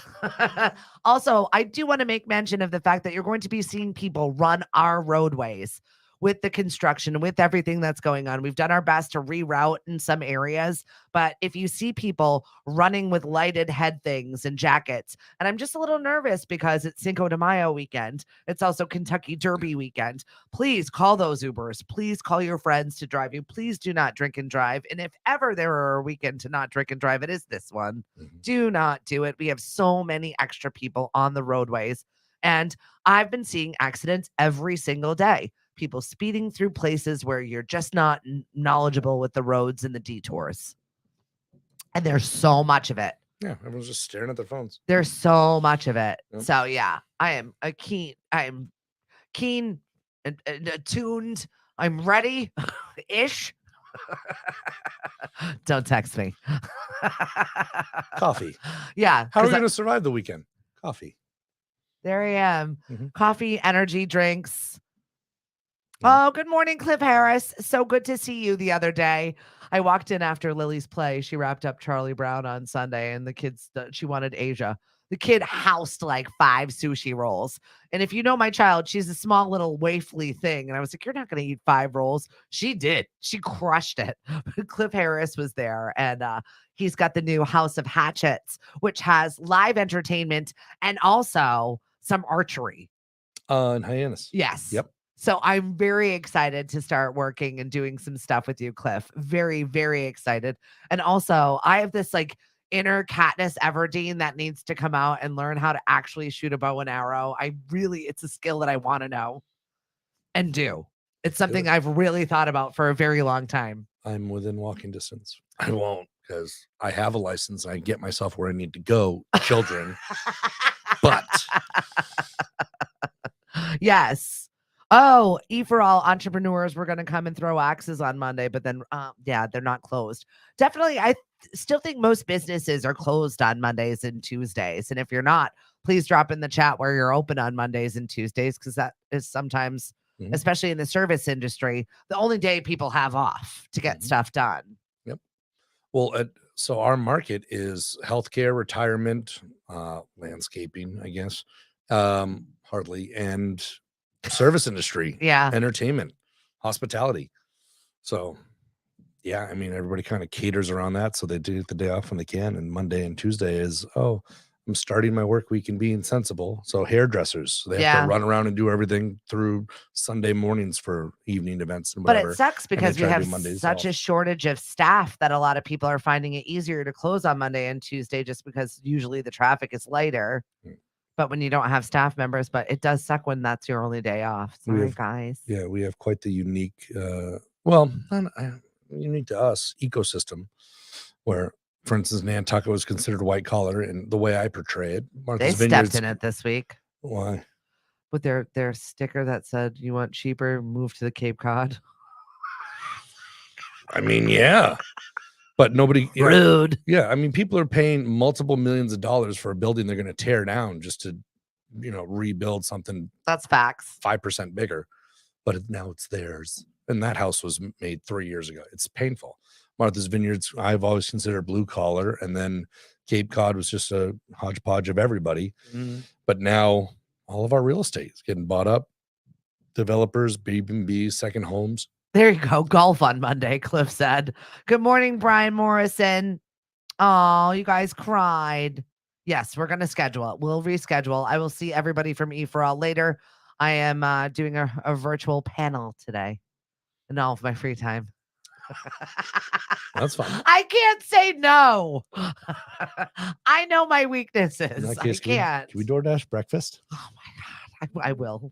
Also, I do want to make mention of the fact that you're going to be seeing people run our roadways with the construction, with everything that's going on. We've done our best to reroute in some areas, but if you see people running with lighted head things and jackets, and I'm just a little nervous because it's Cinco de Mayo weekend. It's also Kentucky Derby weekend. Please call those Ubers. Please call your friends to drive you. Please do not drink and drive. And if ever there are a weekend to not drink and drive, it is this one. Mhm. Do not do it. We have so many extra people on the roadways. And I've been seeing accidents every single day. People speeding through places where you're just not knowledgeable with the roads and the detours. And there's so much of it. Yeah, everyone's just staring at their phones. There's so much of it. Yep. So yeah, I am keen and attuned. I'm ready ish. Don't text me. Coffee. Yeah. How are 'cause we going to survive the weekend? Coffee. there I am. Mhm. Coffee, energy drinks. Yeah. Oh, good morning, Cliff Harris. So good to see you the other day. I walked in after Lily's play. She wrapped up Charlie Brown on Sunday, and the kids, she wanted Asia. The kid housed like 5 sushi rolls. And if you know my child, she's a small little wafely thing. And I was like, you're not going to eat 5 rolls. She did. She crushed it. Cliff Harris was there, and he's got the new House of Hatchets, which has live entertainment and also some archery. In Hyannis. Yes. Yep. So I'm very excited to start working and doing some stuff with you, Cliff. Very, very excited. And also, I have this like inner Katniss Everdeen that needs to come out and learn how to actually shoot a bow and arrow. It's a skill that I want to know and do. It's something I've really thought about for a very long time. I'm within walking distance. I won't because I have a license. I get myself where I need to go, children. But yes. Oh, E for All entrepreneurs were going to come and throw axes on Monday, but then, yeah, they're not closed. Definitely, I still think most businesses are closed on Mondays and Tuesdays. And if you're not, please drop in the chat where you're open on Mondays and Tuesdays, because that is sometimes, especially in the service industry, the only day people have off to get stuff done. Yep. Well, so our market is healthcare, retirement, landscaping, I guess, hardly, and service industry, Yeah. entertainment, hospitality. So, yeah, I mean, everybody kind of caters around that. So they do get the day off when they can. And Monday and Tuesday is, oh, I'm starting my work week and being sensible. So hairdressers, so they have to run around and do everything through Sunday mornings for evening events and whatever. But it sucks because we have such a shortage of staff that a lot of people are finding it easier to close on Monday and Tuesday just because usually the traffic is lighter. But when you don't have staff members, but it does suck when that's your only day off. Sorry, guys. Yeah, we have quite the unique, unique to us ecosystem where, for instance, Nantucket was considered white collar, and the way I portray it, They stepped in it this week. Why? With their sticker that said, "You want cheaper? Move to the Cape Cod." I mean, yeah. But nobody rude. Yeah, I mean, people are paying multiple millions of dollars for a building they're going to tear down just to, rebuild something. That's facts. 5% bigger, but now it's theirs. And that house was made 3 years ago. It's painful. Martha's Vineyards, I've always considered blue collar, and then Cape Cod was just a hodgepodge of everybody. But now all of our real estate is getting bought up. Developers, B&B, second homes. There you go. Golf on Monday, Cliff said. Good morning, Brian Morrison. Oh, you guys cried. Yes, we're going to schedule it. We'll reschedule. I will see everybody from E for All later. I am doing a virtual panel today in all of my free time. That's fine. I can't say no. I know my weaknesses. I can't. Can we DoorDash breakfast? Oh my I will.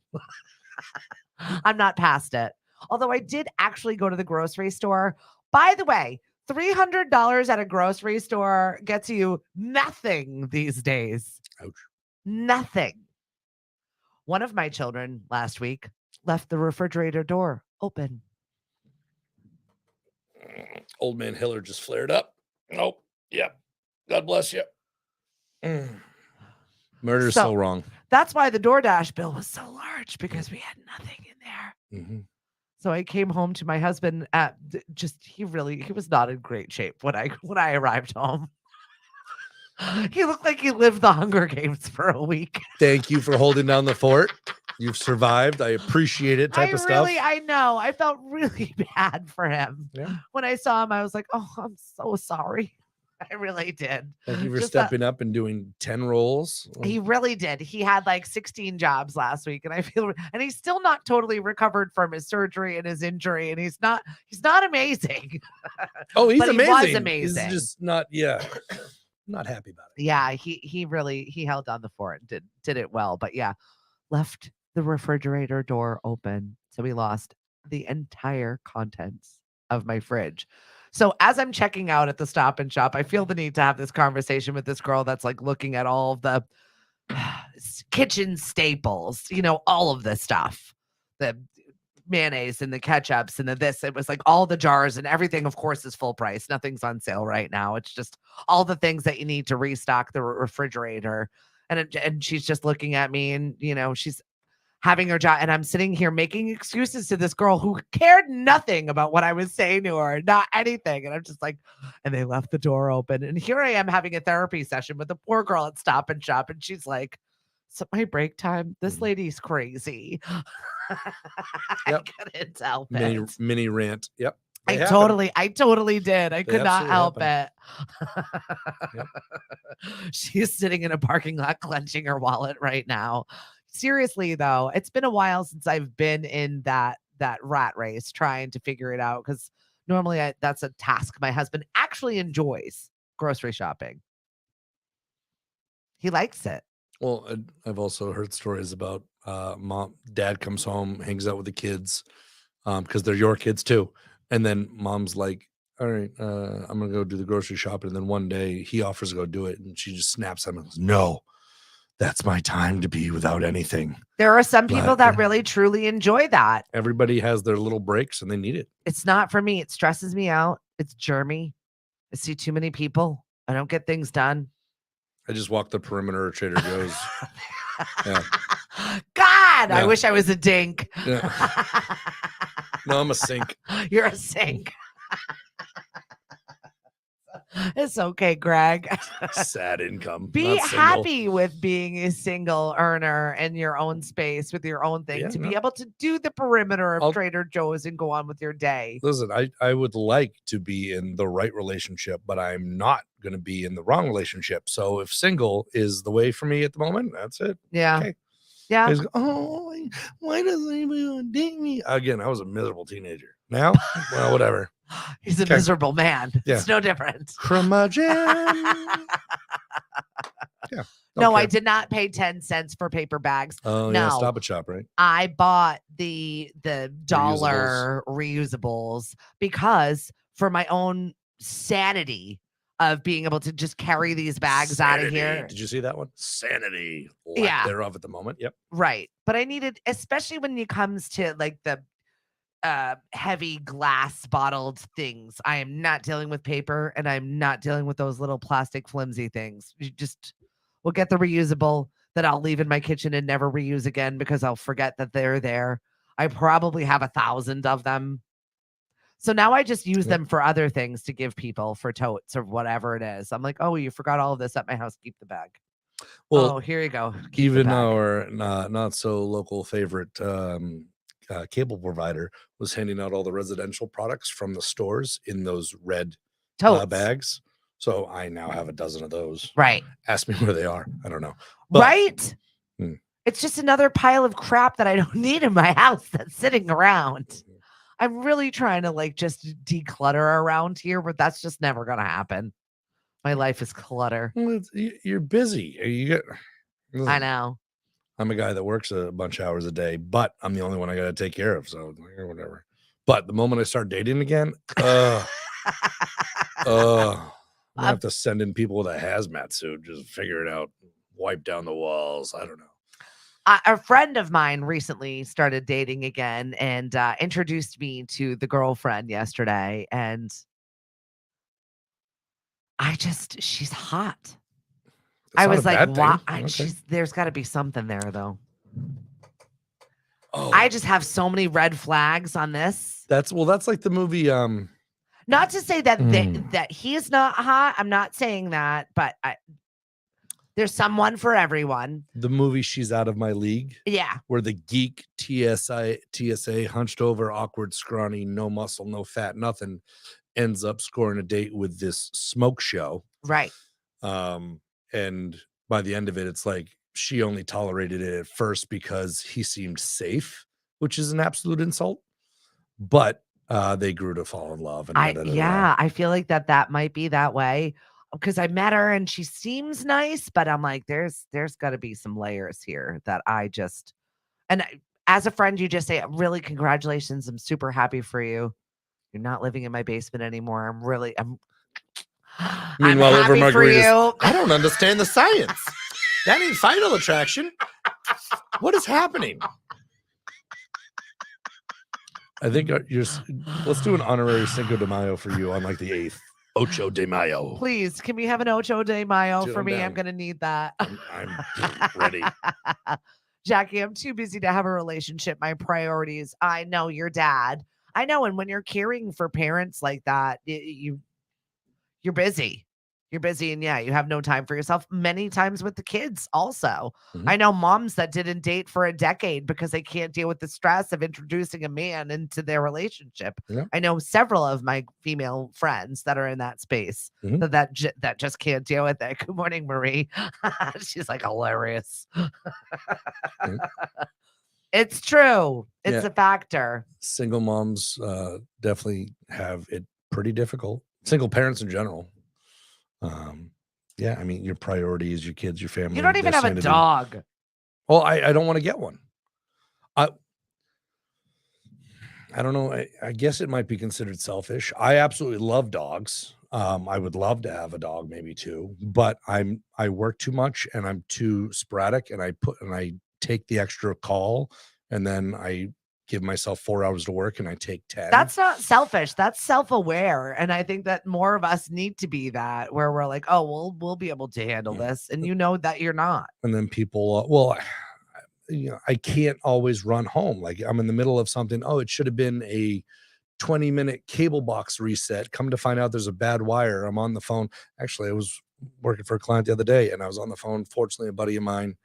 I'm not past it. Although I did actually go to the grocery store. By the way, $300 at a grocery store gets you nothing these days. Ouch. Nothing. One of my children last week left the refrigerator door open. Old man Hiller just flared up. Nope. Yep. God bless you. Murder's so wrong. That's why the DoorDash bill was so large, because we had nothing in there. Mm-hmm. So I came home to my husband at he was not in great shape when I arrived home. He looked like he lived the Hunger Games for a week. Thank you for holding down the fort. You've survived. I appreciate it. Type of stuff. I know. I felt really bad for him. Yeah. When I saw him, I was like, oh, I'm so sorry. I really did. Thank you for Just stepping up and doing 10 rolls. He really did. He had like 16 jobs last week, and and he's still not totally recovered from his surgery and his injury, and he's not amazing. Oh, he's but amazing. He was amazing. He's just not, not happy about it. Yeah, he held down the fort and did it well. But yeah, left the refrigerator door open. So we lost the entire contents of my fridge. So as I'm checking out at the Stop and Shop, I feel the need to have this conversation with this girl that's like looking at all of the kitchen staples, all of this stuff, the mayonnaise and the ketchups and this. It was like all the jars and everything, of course, is full price. Nothing's on sale right now. It's just all the things that you need to restock the refrigerator. And she's just looking at me, and she's having her job, and I'm sitting here making excuses to this girl who cared nothing about what I was saying to her, not anything. And I'm just like, and they left the door open. And here I am having a therapy session with the poor girl at Stop and Shop. And she's like, it's my break time. This lady's crazy. I couldn't help it. Mini rant. Yep. I totally did. I could not help it. Yep. She's sitting in a parking lot clenching her wallet right now. Seriously, though, it's been a while since I've been in that rat race trying to figure it out, because normally that's a task my husband actually enjoys, grocery shopping. He likes it. Well, I've also heard stories about dad comes home, hangs out with the kids because they're your kids too. And then mom's like, all right, I'm going to go do the grocery shopping. And then one day he offers to go do it. And she just snaps at him and goes, no, that's my time to be without anything. There are some people that really, truly enjoy that. Everybody has their little breaks and they need it. It's not for me. It stresses me out. It's germy. I see too many people. I don't get things done. I just walk the perimeter of Trader Joe's. Yeah. God, I wish I was a dink. Yeah. No, I'm a sink. You're a sink. It's okay, Greg. Sad income. Be happy with being a single earner in your own space with your own thing, be able to do the perimeter of Trader Joe's and go on with your day. Listen, I would like to be in the right relationship, but I'm not going to be in the wrong relationship. So if single is the way for me at the moment, that's it. Yeah. Okay. Yeah. Why doesn't anybody want to date me? Again, I was a miserable teenager. Now, well, whatever. He's a miserable man. Yeah. It's no different. Curmudgeon. Yeah. No, I did not pay 10 cents for paper bags. Oh, no. Yeah. Stop and Shop, right? I bought the dollar reusables because for my own sanity of being able to just carry these bags out of here. Did you see that one? Sanity. Yeah. Thereof at the moment. Yep. Right. But I needed, especially when it comes to like the heavy glass bottled things. I am not dealing with paper, and I'm not dealing with those little plastic flimsy things. We'll get the reusable that I'll leave in my kitchen and never reuse again because I'll forget that they're there. I probably have 1,000 of them. So now I just use them for other things to give people for totes or whatever it is. I'm like, oh, you forgot all of this at my house. Keep the bag. Well, here you go. Even our not so local favorite cable provider was handing out all the residential products from the stores in those red bags. So I now have 12 of those. Right. Ask me where they are. I don't know. But, right. It's just another pile of crap that I don't need in my house that's sitting around. I'm really trying to just declutter around here, but that's just never going to happen. My life is clutter. Well, you're busy. I know. I'm a guy that works a bunch of hours a day, but I'm the only one I got to take care of. So whatever. But the moment I start dating again, I'm gonna have to send in people with a hazmat suit, just figure it out, wipe down the walls. I don't know. A friend of mine recently started dating again and introduced me to the girlfriend yesterday. And she's hot. It's I not was a like, bad thing. why? Okay. There's got to be something there, though. Oh, I just have so many red flags on this. that's like the movie. Not to say that Mm. that he's not hot. I'm not saying that, but there's someone for everyone. The movie She's Out of My League, Yeah. where the geek TSA hunched over, awkward, scrawny, no muscle, no fat, nothing, ends up scoring a date with this smoke show. Right. And by the end of it, it's like she only tolerated it at first because he seemed safe, which is an absolute insult. But they grew to fall in love. And I feel like that might be that way because I met her and she seems nice, but I'm like, there's got to be some layers here that as a friend, you just say, really, congratulations. I'm super happy for you. You're not living in my basement anymore. Meanwhile, I'm happy over for margaritas, you. I don't understand the science. That ain't final attraction. What is happening? I think let's do an honorary Cinco de Mayo for you on like the 8th. Ocho de Mayo. Please, can we have an Ocho de Mayo Dude, for I'm me? down. I'm going to need that. I'm ready. Jackie, I'm too busy to have a relationship. My priorities. I know your dad. I know. And when you're caring for parents like that, you're busy. You're busy. And yeah, you have no time for yourself many times with the kids also. Mhm. I know moms that didn't date for a decade because they can't deal with the stress of introducing a man into their relationship. Yeah. I know several of my female friends that are in that space Mhm. that just can't deal with it. Good morning, Marie. She's like hilarious. It's true. It's Yeah. a factor. Single moms definitely have it pretty difficult. Single parents in general. Yeah, I mean, your priority is your kids, your family. You don't even their have a sanity. dog. Well, I don't want to get one. I don't know. I guess it might be considered selfish. I absolutely love dogs. I would love to have a dog, maybe two, but I work too much and I'm too sporadic, and I take the extra call, and then I give myself 4 hours to work and I take 10. That's not selfish. That's self-aware. And I think that more of us need to be that, where we're like, oh, we'll be able to handle this. And you know that you're not. And then people, I can't always run home. Like I'm in the middle of something. Oh, it should have been a 20-minute cable box reset. Come to find out there's a bad wire. I'm on the phone. Actually, I was working for a client the other day and I was on the phone. Fortunately, a buddy of mine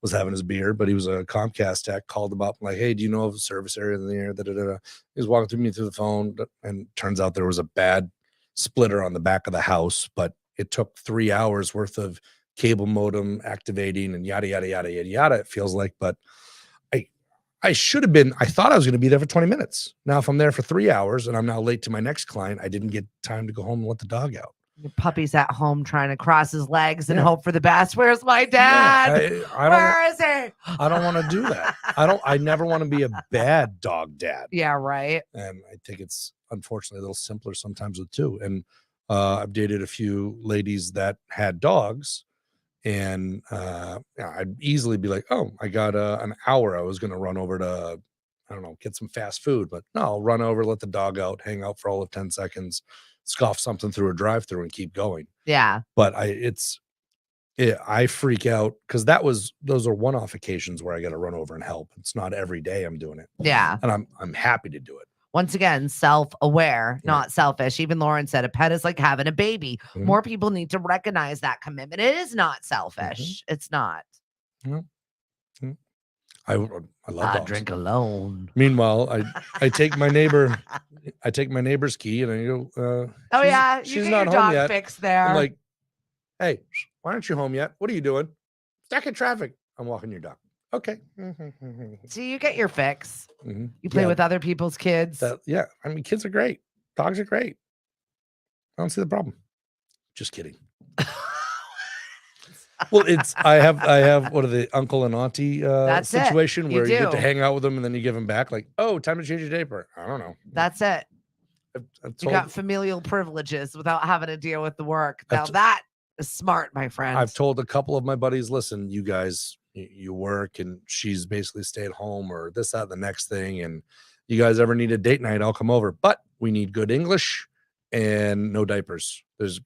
was having his beer, but he was a Comcast tech, called him up like, hey, do you know of a service area in the air? He was walking through the phone, and turns out there was a bad splitter on the back of the house, but it took 3 hours worth of cable modem activating and yada, yada, yada, yada, yada, it feels like. But I thought I was going to be there for 20 minutes. Now, if I'm there for 3 hours and I'm now late to my next client, I didn't get time to go home and let the dog out. Your puppy's at home trying to cross his legs and hope for the best. Where's my dad? Yeah, Where is he? I don't want to do that. I never want to be a bad dog dad. Yeah, right. And I think it's unfortunately a little simpler sometimes with two. And I've dated a few ladies that had dogs, and I'd easily be like, oh, I got an hour. I was going to run over to, I don't know, get some fast food, but no, I'll run over, let the dog out, hang out for all of 10 seconds, scoff something through a drive-through and keep going. Yeah. But I freak out because those are one-off occasions where I got to run over and help. It's not every day I'm doing it. Yeah. And I'm happy to do it. Once again, self-aware, not selfish. Even Lauren said a pet is like having a baby. Mhm. More people need to recognize that commitment. It is not selfish. It's not. I love dogs. Drink alone. Meanwhile, I take my neighbor's key and I go, Oh yeah, she's you get not your home dog yet. fixed there. I'm like, hey, why aren't you home yet? What are you doing? Stuck in traffic. I'm walking your dog. Okay. So you get your fix. Mhm. You play Yeah, with other people's kids. yeah. I mean, kids are great. Dogs are great. I don't see the problem. Just kidding. Well, I have what are the uncle and auntie That's it. situation You where you get to do. hang out with them and then you give them back like, oh, time to change your diaper. I don't know. That's it. I've You got familial privileges without having to deal with the work. I've Now that is smart, my friend. I've told a couple of my buddies, listen, you guys, you work and she's basically stay at home or this, that, the next thing. And you guys ever need a date night, I'll come over. But we need good English and no diapers. There's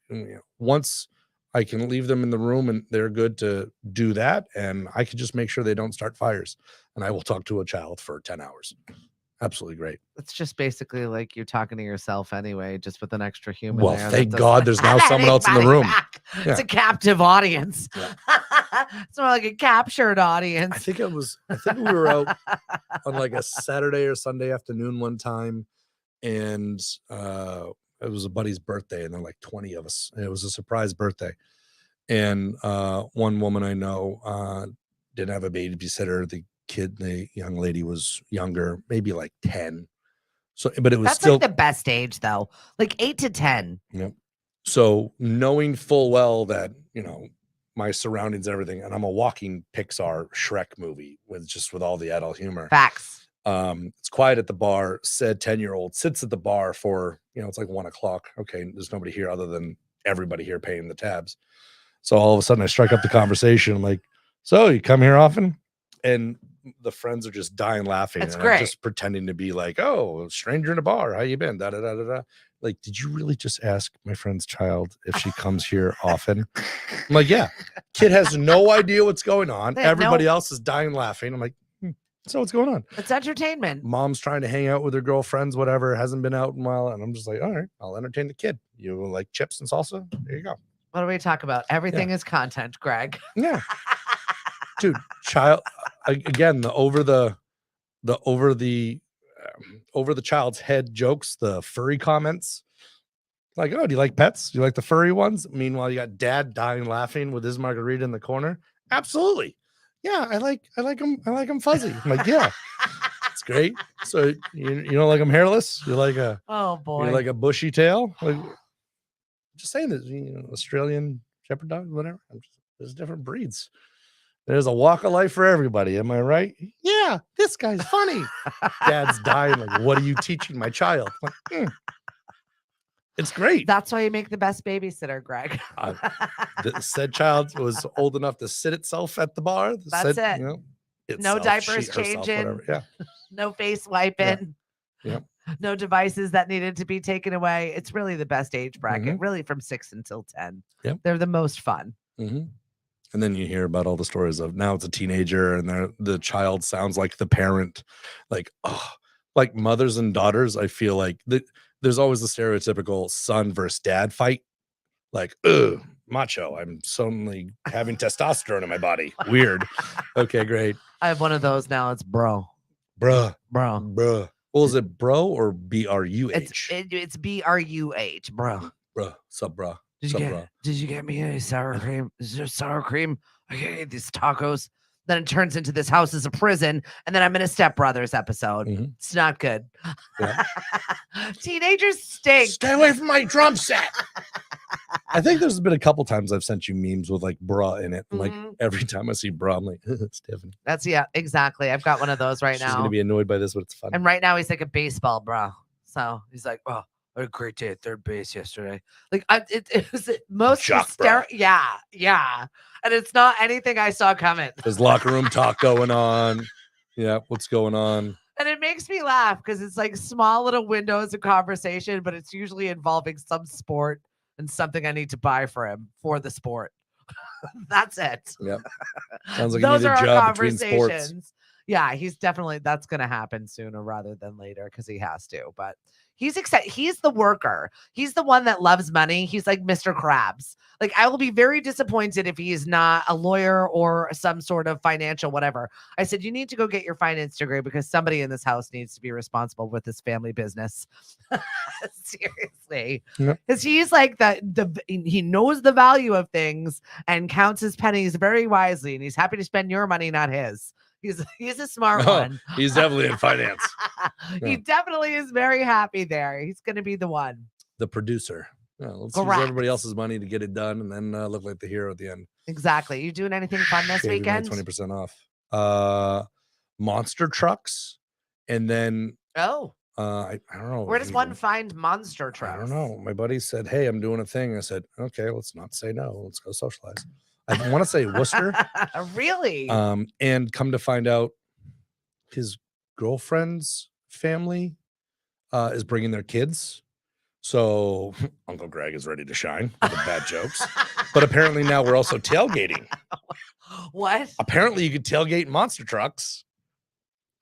once I can leave them in the room and they're good to do that. And I can just make sure they don't start fires. And I will talk to a child for 10 hours. Absolutely great. It's just basically like you're talking to yourself anyway, just with an extra human. Well, there thank that God doesn't there's now have someone else in the anybody room. back. Yeah. It's a captive audience. Yeah. It's more like a captured audience. I think we were out on like a Saturday or Sunday afternoon one time, and it was a buddy's birthday, and there were like 20 of us. And it was a surprise birthday. And one woman I know didn't have a babysitter. The young lady was younger, maybe like 10. So, but it was That's still like the best age though, like 8 to 10. Yep. So knowing full well that, my surroundings, everything, and I'm a walking Pixar Shrek movie with all the adult humor. Facts. It's quiet at the bar. Said 10-year-old sits at the bar for, it's like 1:00. Okay. There's nobody here other than everybody here paying the tabs. So all of a sudden I strike up the conversation. I'm like, so you come here often? And the friends are just dying laughing. That's and great. I'm just pretending to be like, oh, stranger in a bar. How you been? Da, da, da, da, da. Like, did you really just ask my friend's child if she comes here often? I'm like, yeah. Kid has no idea what's going on. Everybody else is dying laughing. I'm like, so what's going on? It's entertainment. Mom's trying to hang out with her girlfriends, whatever. Hasn't been out in a while. And I'm just like, all right, I'll entertain the kid. You like chips and salsa? There you go. What do we talk about? Everything is content, Greg. Yeah. Dude, again, over the child's head jokes, the furry comments, like, oh, do you like pets? Do you like the furry ones? Meanwhile, you got dad dying laughing with his margarita in the corner. Absolutely. Yeah, I like them fuzzy. I'm like, yeah, it's great. So you don't like them hairless? You like oh boy, you like a bushy tail? Like, just saying that, Australian Shepherd dog, whatever. There's different breeds. There's a walk of life for everybody. Am I right? Yeah, this guy's funny. Dad's dying. Like, what are you teaching my child? Like, it's great. That's why you make the best babysitter, Greg. The said child was old enough to sit itself at the bar. That's it. No diapers herself, changing. Yeah. No face wiping. Yeah. No devices that needed to be taken away. It's really the best age bracket, really from 6 until 10. Yep. They're the most fun. Mm-hmm. And then you hear about all the stories of now it's a teenager and the child sounds like the parent, like, oh, like mothers and daughters. I feel like there's always the stereotypical son versus dad fight. Like, ugh, macho. I'm suddenly having testosterone in my body. Weird. Okay, great. I have one of those now. It's bro. Bruh. Well, is it bro or B-R-U-H? It's B-R-U-H, bro. Bruh. Sup, bruh. Did you get me any sour cream? Is there sour cream? I can't eat these tacos. Then it turns into this house is a prison, and then I'm in a Step Brothers episode. Mm-hmm. It's not good. Yeah. Teenagers stink. Stay away from my drum set. I think there's been a couple times I've sent you memes with like bra in it. Like every time I see bra, I'm like, Stephanie. That's exactly. I've got one of those right now. She's gonna be annoyed by this, but it's fun. And right now he's like a baseball bra. So he's like, oh, I had a great day at third base yesterday. Like it was the most hysterical. Yeah. And it's not anything I saw coming. There's locker room talk going on. Yeah, what's going on? And it makes me laugh because it's like small little windows of conversation, but it's usually involving some sport and something I need to buy for him for the sport. That's it. Yep. Sounds like those you need are a our job between sports. conversations. Yeah, that's going to happen sooner rather than later because he has to. But he's excited. He's the worker. He's the one that loves money. He's like Mr. Krabs. Like, I will be very disappointed if he is not a lawyer or some sort of financial whatever. I said, you need to go get your finance degree because somebody in this house needs to be responsible with this family business. Seriously. Because he's like he knows the value of things and counts his pennies very wisely. And he's happy to spend your money, not his. He's a smart one. He's definitely in finance. He definitely is very happy there. He's going to be the one. The producer. Yeah, let's use everybody else's money to get it done, and then look like the hero at the end. Exactly. You doing anything fun this weekend? 20% off. Monster trucks, and then Oh, I don't know. where does one find monster trucks? I don't know. My buddy said, "Hey, I'm doing a thing." I said, "Okay, let's not say no. Let's go socialize." I want to say Worcester. Really? And come to find out, his girlfriend's family is bringing their kids. So Uncle Greg is ready to shine with the bad jokes. But apparently now we're also tailgating. What? Apparently you could tailgate monster trucks.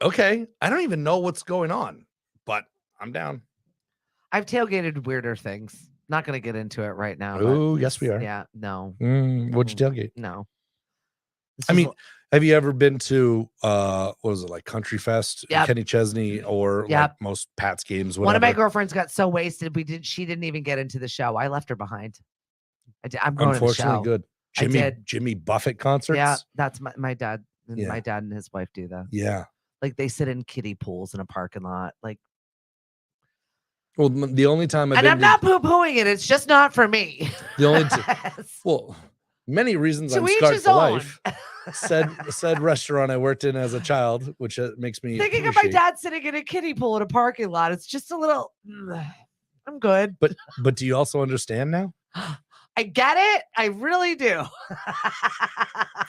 Okay. I don't even know what's going on, but I'm down. I've tailgated weirder things. Not going to get into it right now. Oh, yes, we are. Yeah. No. What'd you tailgate? No. I mean, have you ever been to what was it, like Country Fest, Yep. Kenny Chesney, or Yep. like most Pat's games? Whatever. One of my girlfriends got so wasted. She didn't even get into the show. I left her behind. I'm going to the show. Unfortunately, good. Jimmy Buffett concerts. Yeah, that's my dad. And Yeah. my dad and his wife do that. Yeah. Like they sit in kiddie pools in a parking lot. Like, Well, the only time and I'm not poo-pooing it. It's just not for me. the only well, many reasons To I'm each scarred his for own. life. Said restaurant I worked in as a child, which makes me Thinking of my appreciate- dad sitting in a kiddie pool in a parking lot. It's just a little. I'm good. But do you also understand now? I get it. I really do.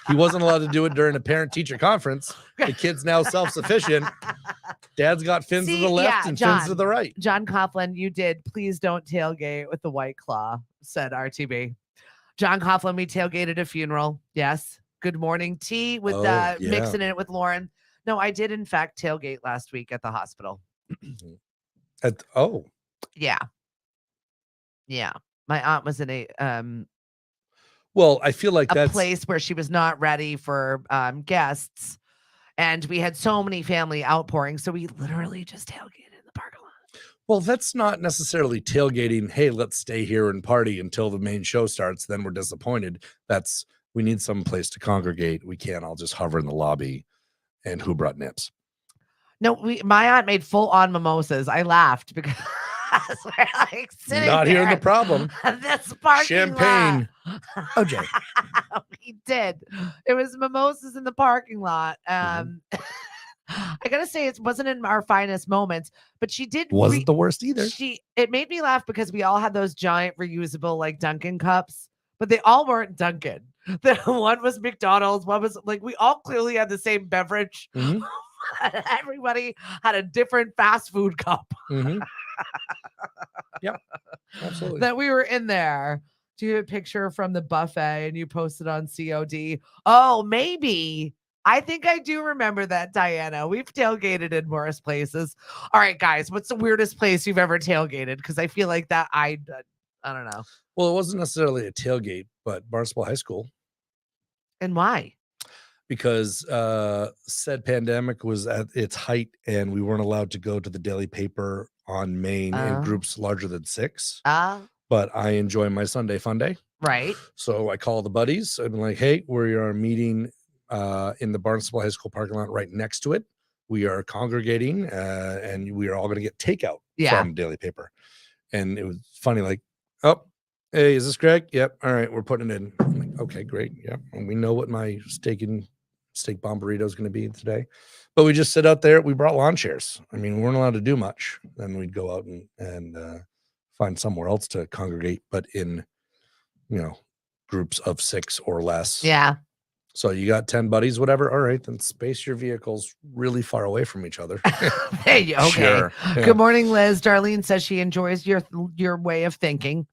He wasn't allowed to do it during a parent-teacher conference. The kid's now self-sufficient. Dad's got fins to the left and fins to the right. John Coughlin, you did. Please don't tailgate with the White Claw, said RTB. John Coughlin, we tailgated a funeral. Yes. Good morning tea with mixing it with Lauren. No, I did in fact tailgate last week at the hospital. Yeah. Yeah. My aunt was in a well, I feel like that's place where she was not ready for guests, and we had so many family outpourings, so we literally just tailgated in the parking lot. Well, that's not necessarily tailgating. Hey, let's stay here and party until the main show starts. Then we're disappointed. We need some place to congregate. We can't all just hover in the lobby. And who brought nips? No, my aunt made full on mimosas. I laughed because we're like sitting Not there hearing the problem. This parking Champagne. lot. OJ. We did. It was mimosas in the parking lot. I gotta say, it wasn't in our finest moments, but she did. Wasn't the worst either. It made me laugh because we all had those giant reusable like Dunkin' cups, but they all weren't Dunkin'. The one was McDonald's. One was like we all clearly had the same beverage. Mhm. Everybody had a different fast food cup. Yep, absolutely. That we were in there. Do you have a picture from the buffet and you posted on COD? Oh, maybe. I think I do remember that, Diana. We've tailgated in worse places. All right, guys, what's the weirdest place you've ever tailgated? Because I feel like that I don't know. Well, it wasn't necessarily a tailgate, but Barnstable High School. And why? Because said pandemic was at its height and we weren't allowed to go to the Daily Paper on Main in groups larger than 6. But I enjoy my Sunday fun day. Right. So I call the buddies. I'm like, hey, we are meeting in the Barnstable High School parking lot right next to it. We are congregating and we are all going to get takeout from Daily Paper. And it was funny, like, oh, hey, is this Greg? Yep. All right, we're putting it in. I'm like, okay, great. Yep. And we know what my steak bomb burrito is going to be today. But we just sit out there. We brought lawn chairs. I mean, we weren't allowed to do much. Then we'd go out and find somewhere else to congregate, but in, groups of 6 or less. Yeah. So you got 10 buddies, whatever. All right, then space your vehicles really far away from each other. There you go. Okay. Sure. Yeah. Good morning, Liz. Darlene says she enjoys your way of thinking.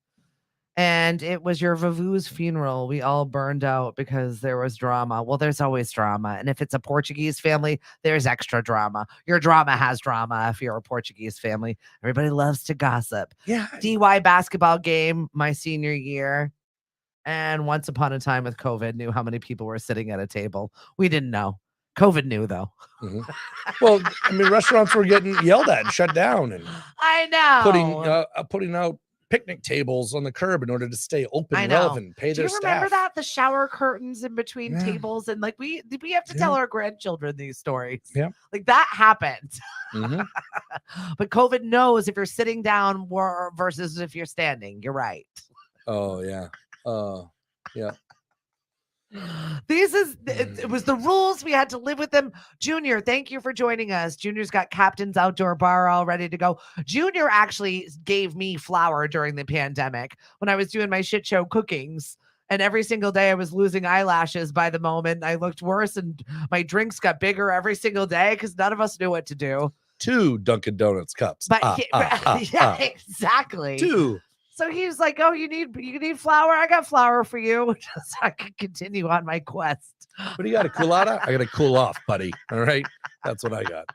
And it was your Vavoo's funeral. We all burned out because there was drama. Well, there's always drama. And if it's a Portuguese family, there's extra drama. Your drama has drama if you're a Portuguese family. Everybody loves to gossip. Yeah. DY basketball game my senior year. And once upon a time with COVID, knew how many people were sitting at a table. We didn't know. COVID knew, though. Mm-hmm. Well, I mean, restaurants were getting yelled at and shut down and I know. putting out picnic tables on the curb in order to stay open, I know. relevant, pay Do their you remember staff. that? The shower curtains in between Yeah. tables, and like we have to tell Yeah. our grandchildren these stories. Yeah. Like that happened. Mhm. But COVID knows if you're sitting down versus if you're standing. You're right. Oh yeah. Yeah. It was the rules. We had to live with them. Junior, thank you for joining us. Junior's got Captain's Outdoor Bar all ready to go. Junior actually gave me flour during the pandemic when I was doing my shit show cookings. And every single day I was losing eyelashes by the moment. I looked worse and my drinks got bigger every single day because none of us knew what to do. 2 Dunkin' Donuts cups. But yeah, exactly. 2. So he was like, "Oh, you need flour? I got flour for you, just so I can continue on my quest." What do you got? A culotta? I got to cool off, buddy. All right, that's what I got.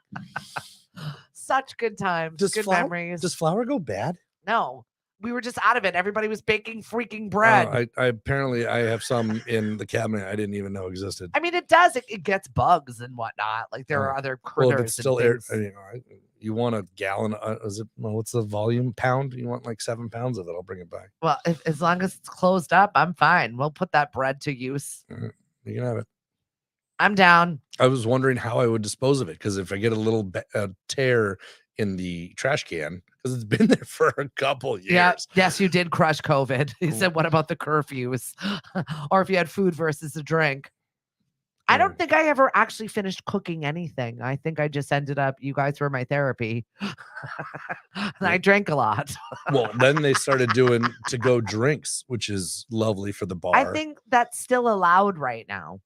Such good times, good memories. Does flour go bad? No, we were just out of it. Everybody was baking freaking bread. I apparently I have some in the cabinet I didn't even know existed. I mean, it does. It gets bugs and whatnot. Like there are other critters. Well, if it's still air, things. you want a gallon? What's the volume? Pound? You want like 7 pounds of it? I'll bring it back. Well, as long as it's closed up, I'm fine. We'll put that bread to use. You can have it. I'm down. I was wondering how I would dispose of it because if I get a little tear in the trash can, because it's been there for a couple years. Yeah. Yes, you did crush COVID. He said, "What about the curfews?" Or if you had food versus a drink. I don't think I ever actually finished cooking anything. I think I just ended up, you guys were my therapy. And I drank a lot. Well, then they started doing to-go drinks, which is lovely for the bar. I think that's still allowed right now.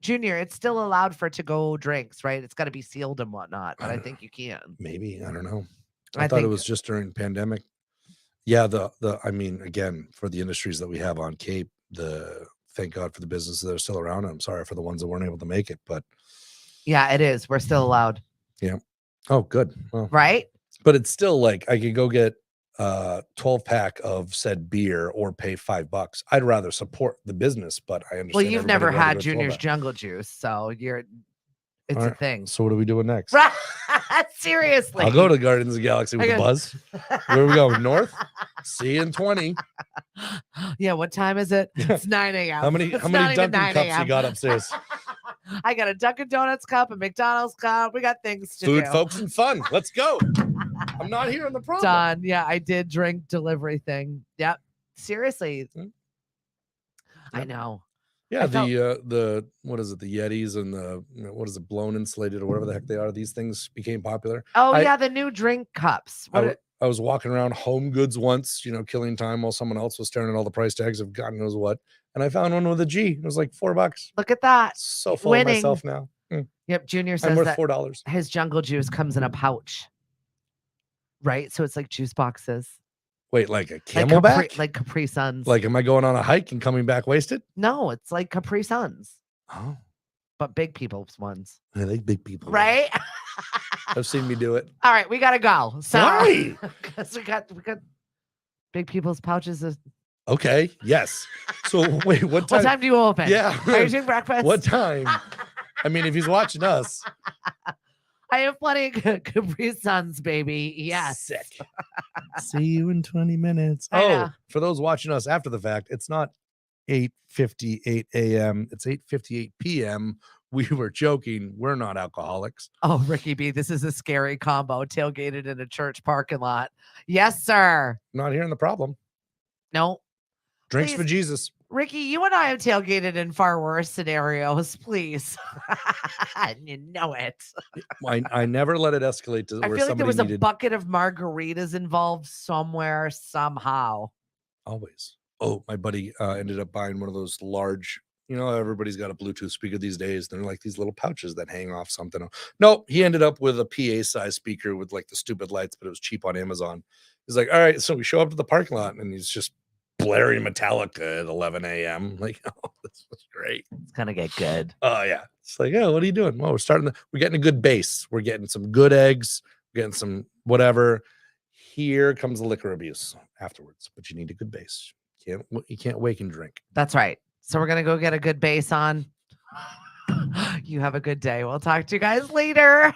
Junior, it's still allowed for to-go drinks, right? It's got to be sealed and whatnot, but I think you can. Maybe. I don't know. I thought it was just during pandemic. Yeah, I mean, again, for the industries that we have on Cape, thank God for the businesses that are still around. I'm sorry for the ones that weren't able to make it, but yeah, it is. We're still allowed. Yeah. Oh, good. Well, right? But it's still like I could go get 12-pack of said beer or pay $5. I'd rather support the business, but I understand. Well, you've never everybody had wanted to go Junior's 12-pack. Jungle Juice, so it's All a right, thing. So what are we doing next? Seriously. I'll go to Gardens of the Galaxy with a buzz. Where are we going? North? See you in 20. Yeah, what time is it? It's 9 a.m. How many Dunkin' cups you got upstairs? I got a Dunkin' Donuts cup, a McDonald's cup. We got things to Food, do. folks, and fun. Let's go. I'm not hearing the problem. Done. Yeah, I did drink delivery thing. Yep. Seriously. I know. Yeah, the what is it? The Yetis and the what is it? Blown insulated or whatever the heck they are. These things became popular. Oh yeah, the new drink cups. I was walking around Home Goods once, killing time while someone else was staring at all the price tags of God knows what, and I found one with a G. It was like $4. Look at that. So full of myself now. Yep. Junior says I'm worth that $4. his Jungle Juice comes in a pouch. Right, so it's like juice boxes. Wait, like a Camelback? Like Capri Suns. Like, am I going on a hike and coming back wasted? No, it's like Capri Suns. Oh, but big people's ones. I like big people, right? I've seen me do it. All right, we gotta go. Sorry, because we got big people's pouches. Okay. Yes. So wait, what time? What time do you open? Yeah. Are you doing breakfast? What time? I mean, if he's watching us. I have plenty of Capri Suns, baby. Yes. Sick. See you in 20 minutes. For those watching us after the fact, it's not 8:58 a.m. It's 8:58 p.m. We were joking. We're not alcoholics. Oh, Ricky B, this is a scary combo. Tailgated in a church parking lot. Yes, sir. Not hearing the problem. No. Drinks Please. for Jesus. Ricky, you and I have tailgated in far worse scenarios, please. You know it. I never let it escalate to I where feel like there was somebody a bucket of margaritas involved somewhere, somehow. Always. Oh, my buddy ended up buying one of those large, everybody's got a Bluetooth speaker these days. They're like these little pouches that hang off something. No, he ended up with a PA size speaker with like the stupid lights, but it was cheap on Amazon. He's like, all right, so we show up to the parking lot and he's just blaring Metallica at 11 a.m. Like, oh, this was great. It's gonna get good. Oh yeah. It's like, what are you doing? Well, we're getting a good base. We're getting some good eggs, we're getting some whatever. Here comes the liquor abuse afterwards, but you need a good base. You can't wake and drink. That's right. So we're gonna go get a good base on. You have a good day. We'll talk to you guys later.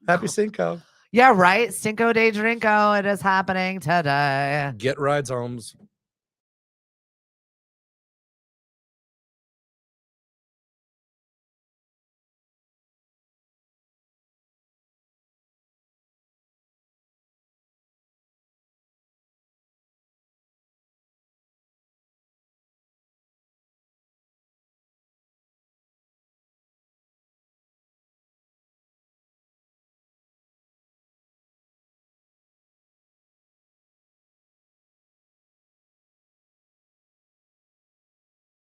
Happy Cinco. Yeah, right. Cinco de Drinko. It is happening today. Get rides homes.